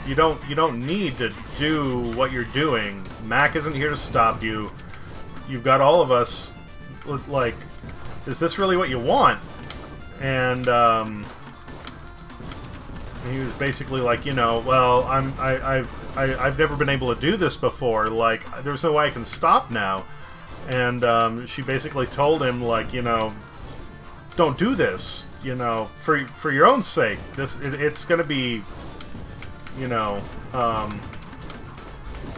You don't need to do what you're doing. Mac isn't here to stop you. You've got all of us. Like, is this really what you want? And he was basically like, you know, well, I've never been able to do this before. Like, there's no way I can stop now. And she basically told him, like, you know, don't do this. You know, for your own sake. It's gonna be, you know,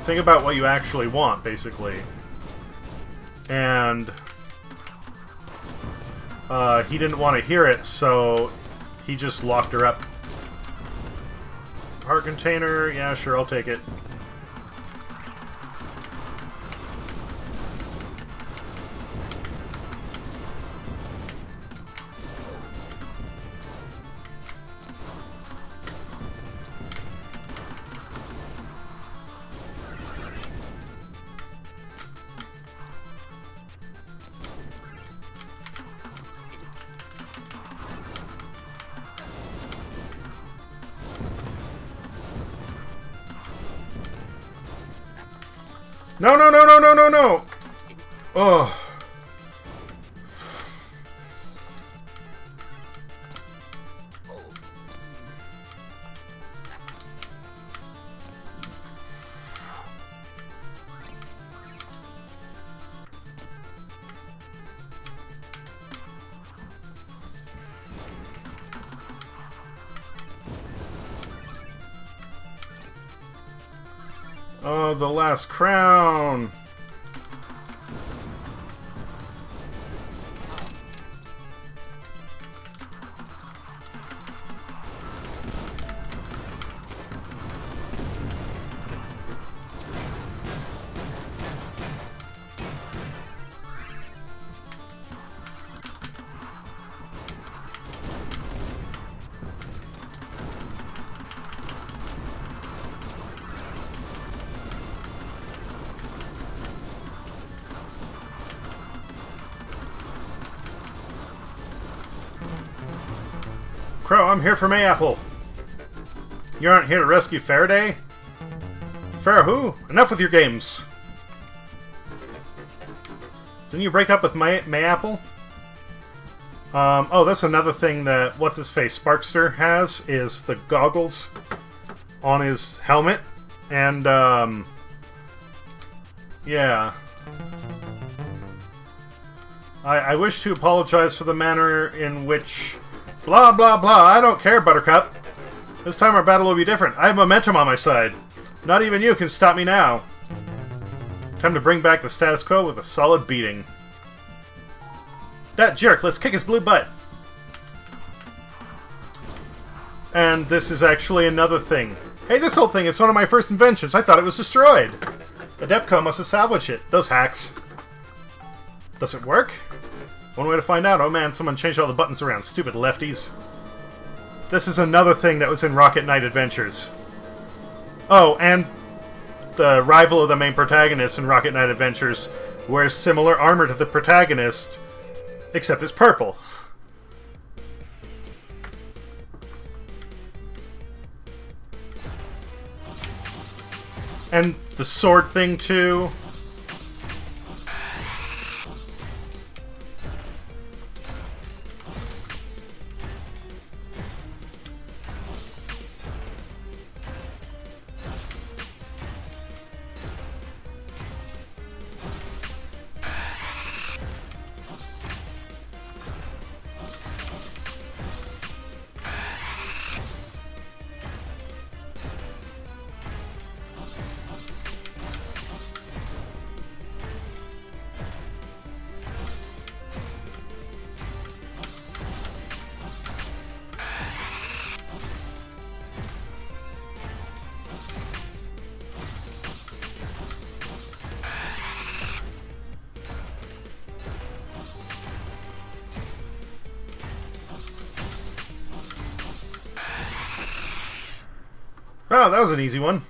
think about what you actually want, basically. And he didn't want to hear it, so he just locked her up. Heart container, yeah, sure, I'll take it. No, no, no, no, no, no, no! Oh. Oh, the last crown! Crow, I'm here for Mayapple. You aren't here to rescue Faraday? Farah who? Enough with your games. Didn't you break up with Mayapple? Oh, that's another thing that what's-his-face Sparkster has, is the goggles on his helmet. And, yeah. I wish to apologize for the manner in which... Blah, blah, blah, I don't care, Buttercup. This time our battle will be different. I have momentum on my side. Not even you can stop me now. Time to bring back the status quo with a solid beating. That jerk, let's kick his blue butt. And this is actually another thing. Hey, this whole thing is one of my first inventions. I thought it was destroyed. Adeptco must have salvaged it. Those hacks. Does it work? One way to find out. Oh man, someone changed all the buttons around. Stupid lefties. This is another thing that was in Rocket Knight Adventures. Oh, and the rival of the main protagonist in Rocket Knight Adventures wears similar armor to the protagonist, except it's purple. And the sword thing, too. Oh, that was an easy one.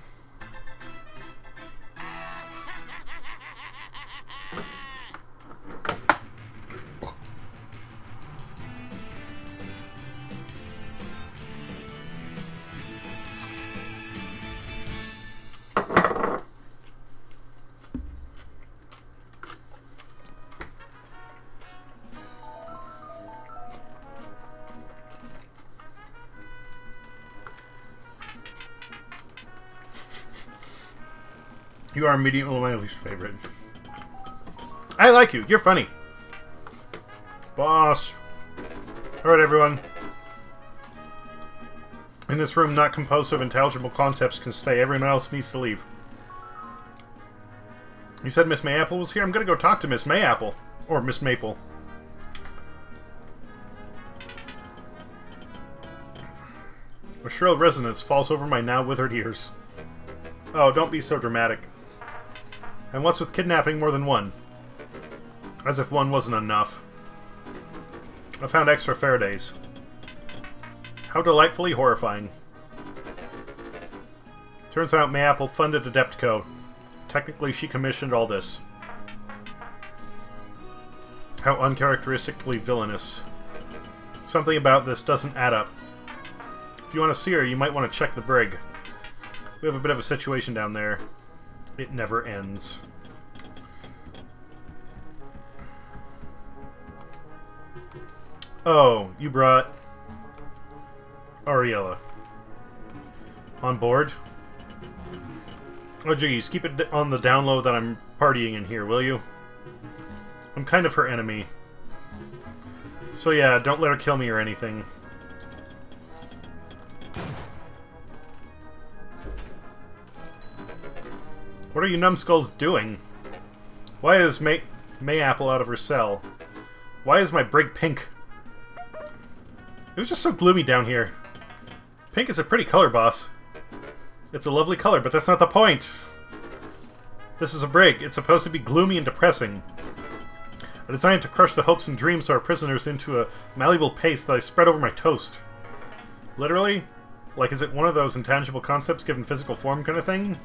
You are immediately my least favorite. I like you. You're funny. Boss. Alright, everyone. In this room, not composed of intelligible concepts can stay. Everyone else needs to leave. You said Miss Mayapple was here? I'm gonna go talk to Miss Mayapple. Or Miss Maple. A shrill resonance falls over my now withered ears. Oh, don't be so dramatic. And what's with kidnapping more than one? As if one wasn't enough. I found extra Faradays. How delightfully horrifying. Turns out Mayapple funded Adeptco. Technically, she commissioned all this. How uncharacteristically villainous. Something about this doesn't add up. If you want to see her, you might want to check the brig. We have a bit of a situation down there. It never ends. Oh, you brought Ariella on board? Oh geez, keep it on the down low that I'm partying in here, will you? I'm kind of her enemy. So yeah, don't let her kill me or anything. What are you numbskulls doing? Why is Mayapple out of her cell? Why is my brig pink? It was just so gloomy down here. Pink is a pretty color, boss. It's a lovely color, but that's not the point. This is a brig. It's supposed to be gloomy and depressing. I designed to crush the hopes and dreams of our prisoners into a malleable paste that I spread over my toast. Literally? Like, is it one of those intangible concepts given physical form kind of thing?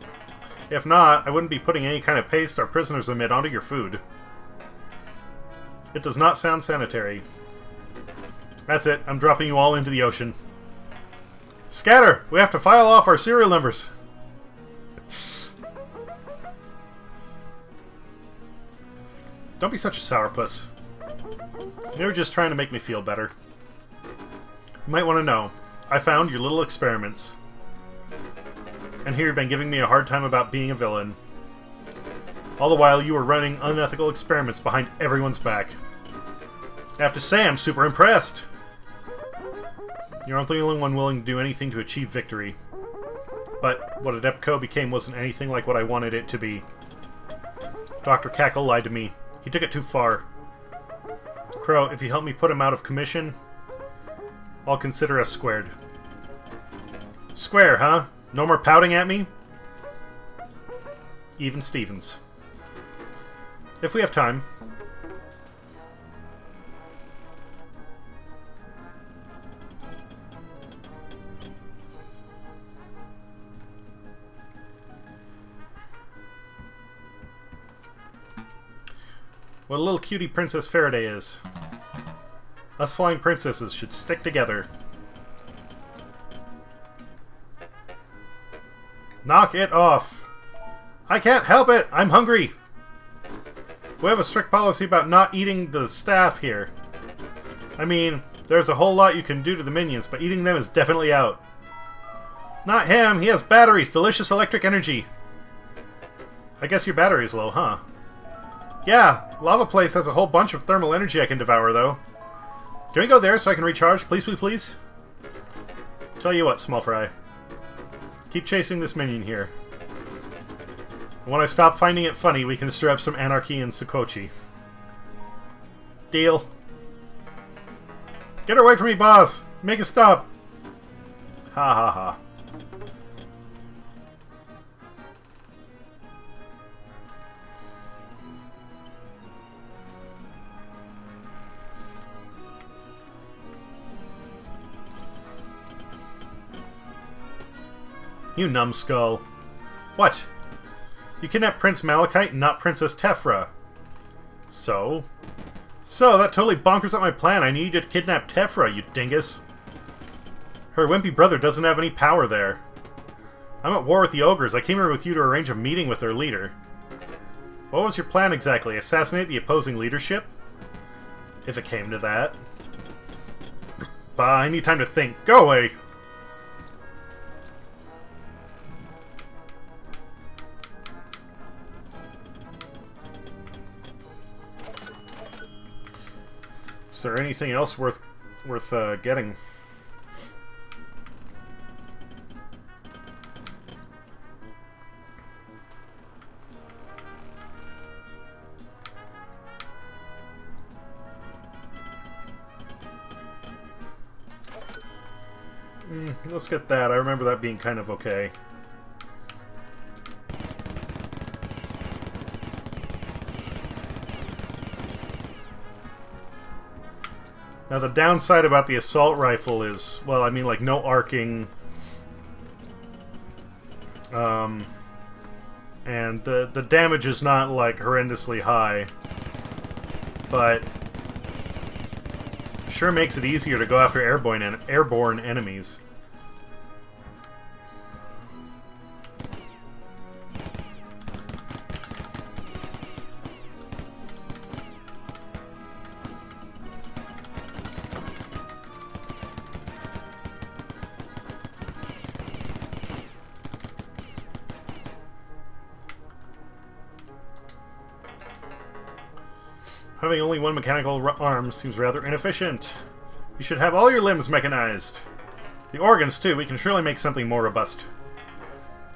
If not, I wouldn't be putting any kind of paste our prisoners emit onto your food. It does not sound sanitary. That's it. I'm dropping you all into the ocean. Scatter! We have to file off our serial numbers. Don't be such a sourpuss. You're just trying to make me feel better. You might want to know. I found your little experiments. And here you've been giving me a hard time about being a villain. All the while you were running unethical experiments behind everyone's back. I have to say, I'm super impressed. You're not the only one willing to do anything to achieve victory. But what Adeptco became wasn't anything like what I wanted it to be. Dr. Cackle lied to me. He took it too far. Crow, if you help me put him out of commission, I'll consider us squared. Square, huh? No more pouting at me? Even Stevens. If we have time. What a little cutie Princess Faraday is. Us flying princesses should stick together. Knock it off. I can't help it. I'm hungry. We have a strict policy about not eating the staff here. I mean, there's a whole lot you can do to the minions, but eating them is definitely out. Not him. He has batteries. Delicious electric energy. I guess your battery's low, huh? Yeah, Lava Place has a whole bunch of thermal energy I can devour, though. Can we go there so I can recharge? Please, please, please? Tell you what, Small Fry. Keep chasing this minion here. And when I stop finding it funny, we can stir up some anarchy in Sokochi. Deal. Get her away from me, boss! Make it stop! Ha ha ha. You numbskull. What? You kidnapped Prince Malachite and not Princess Tephra. So? So, that totally bonkers up my plan. I need you to kidnap Tephra, you dingus. Her wimpy brother doesn't have any power there. I'm at war with the ogres. I came here with you to arrange a meeting with their leader. What was your plan exactly? Assassinate the opposing leadership? If it came to that. Bah, I need time to think. Go away! Is there anything else worth getting? Let's get that. I remember that being kind of okay. Now, the downside about the assault rifle is, well, I mean, like, no arcing. And the damage is not, like, horrendously high. But sure makes it easier to go after airborne enemies. Having only one mechanical arm seems rather inefficient. You should have all your limbs mechanized. The organs, too. We can surely make something more robust.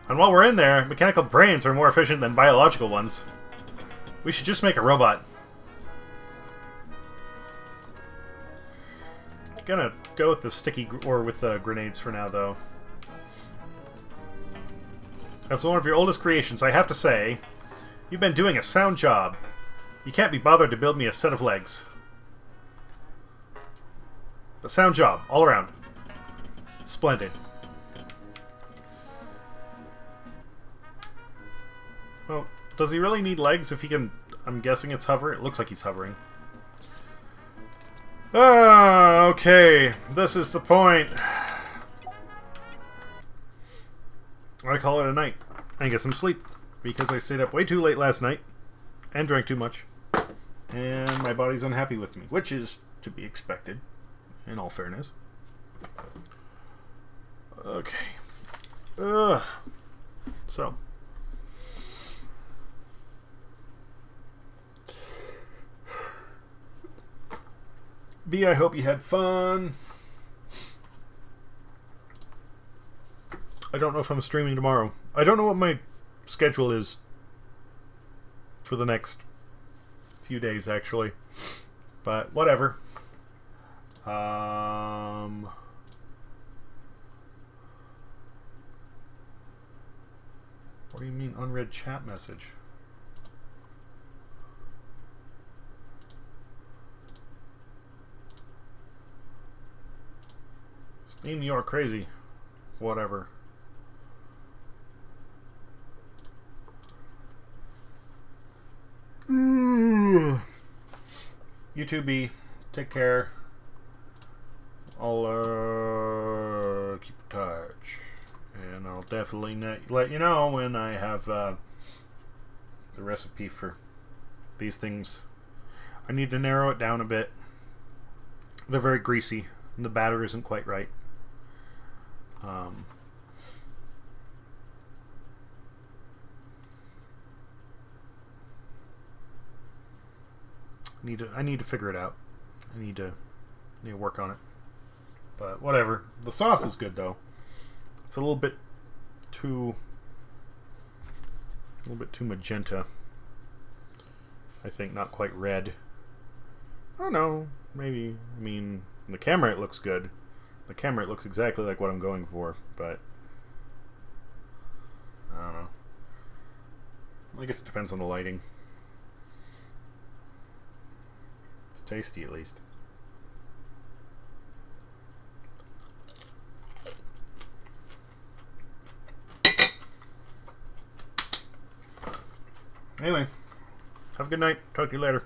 And while we're in there, mechanical brains are more efficient than biological ones. We should just make a robot. Gonna go with the sticky grenades for now, though. As one of your oldest creations, I have to say, you've been doing a sound job. You can't be bothered to build me a set of legs. But sound job, all around. Splendid. Well, does he really need legs if he can... I'm guessing it's hover? It looks like he's hovering. Okay. This is the point. I call it a night and get some sleep because I stayed up way too late last night and drank too much. And my body's unhappy with me, which is to be expected, in all fairness. Okay. So. B, I hope you had fun. I don't know if I'm streaming tomorrow. I don't know what my schedule is for the next few days, actually. But whatever. What do you mean unread chat message? Steam, you are crazy. Whatever. You too, B. Take care. I'll keep in touch. And I'll definitely let you know when I have the recipe for these things. I need to narrow it down a bit. They're very greasy, and the batter isn't quite right. I need to figure it out. I need to work on it. But whatever. The sauce is good though. It's a little bit too magenta. I think not quite red. Oh no, maybe. I mean, in the camera it looks good. The camera it looks exactly like what I'm going for, but I don't know. I guess it depends on the lighting. It's tasty at least. Anyway, have a good night. Talk to you later.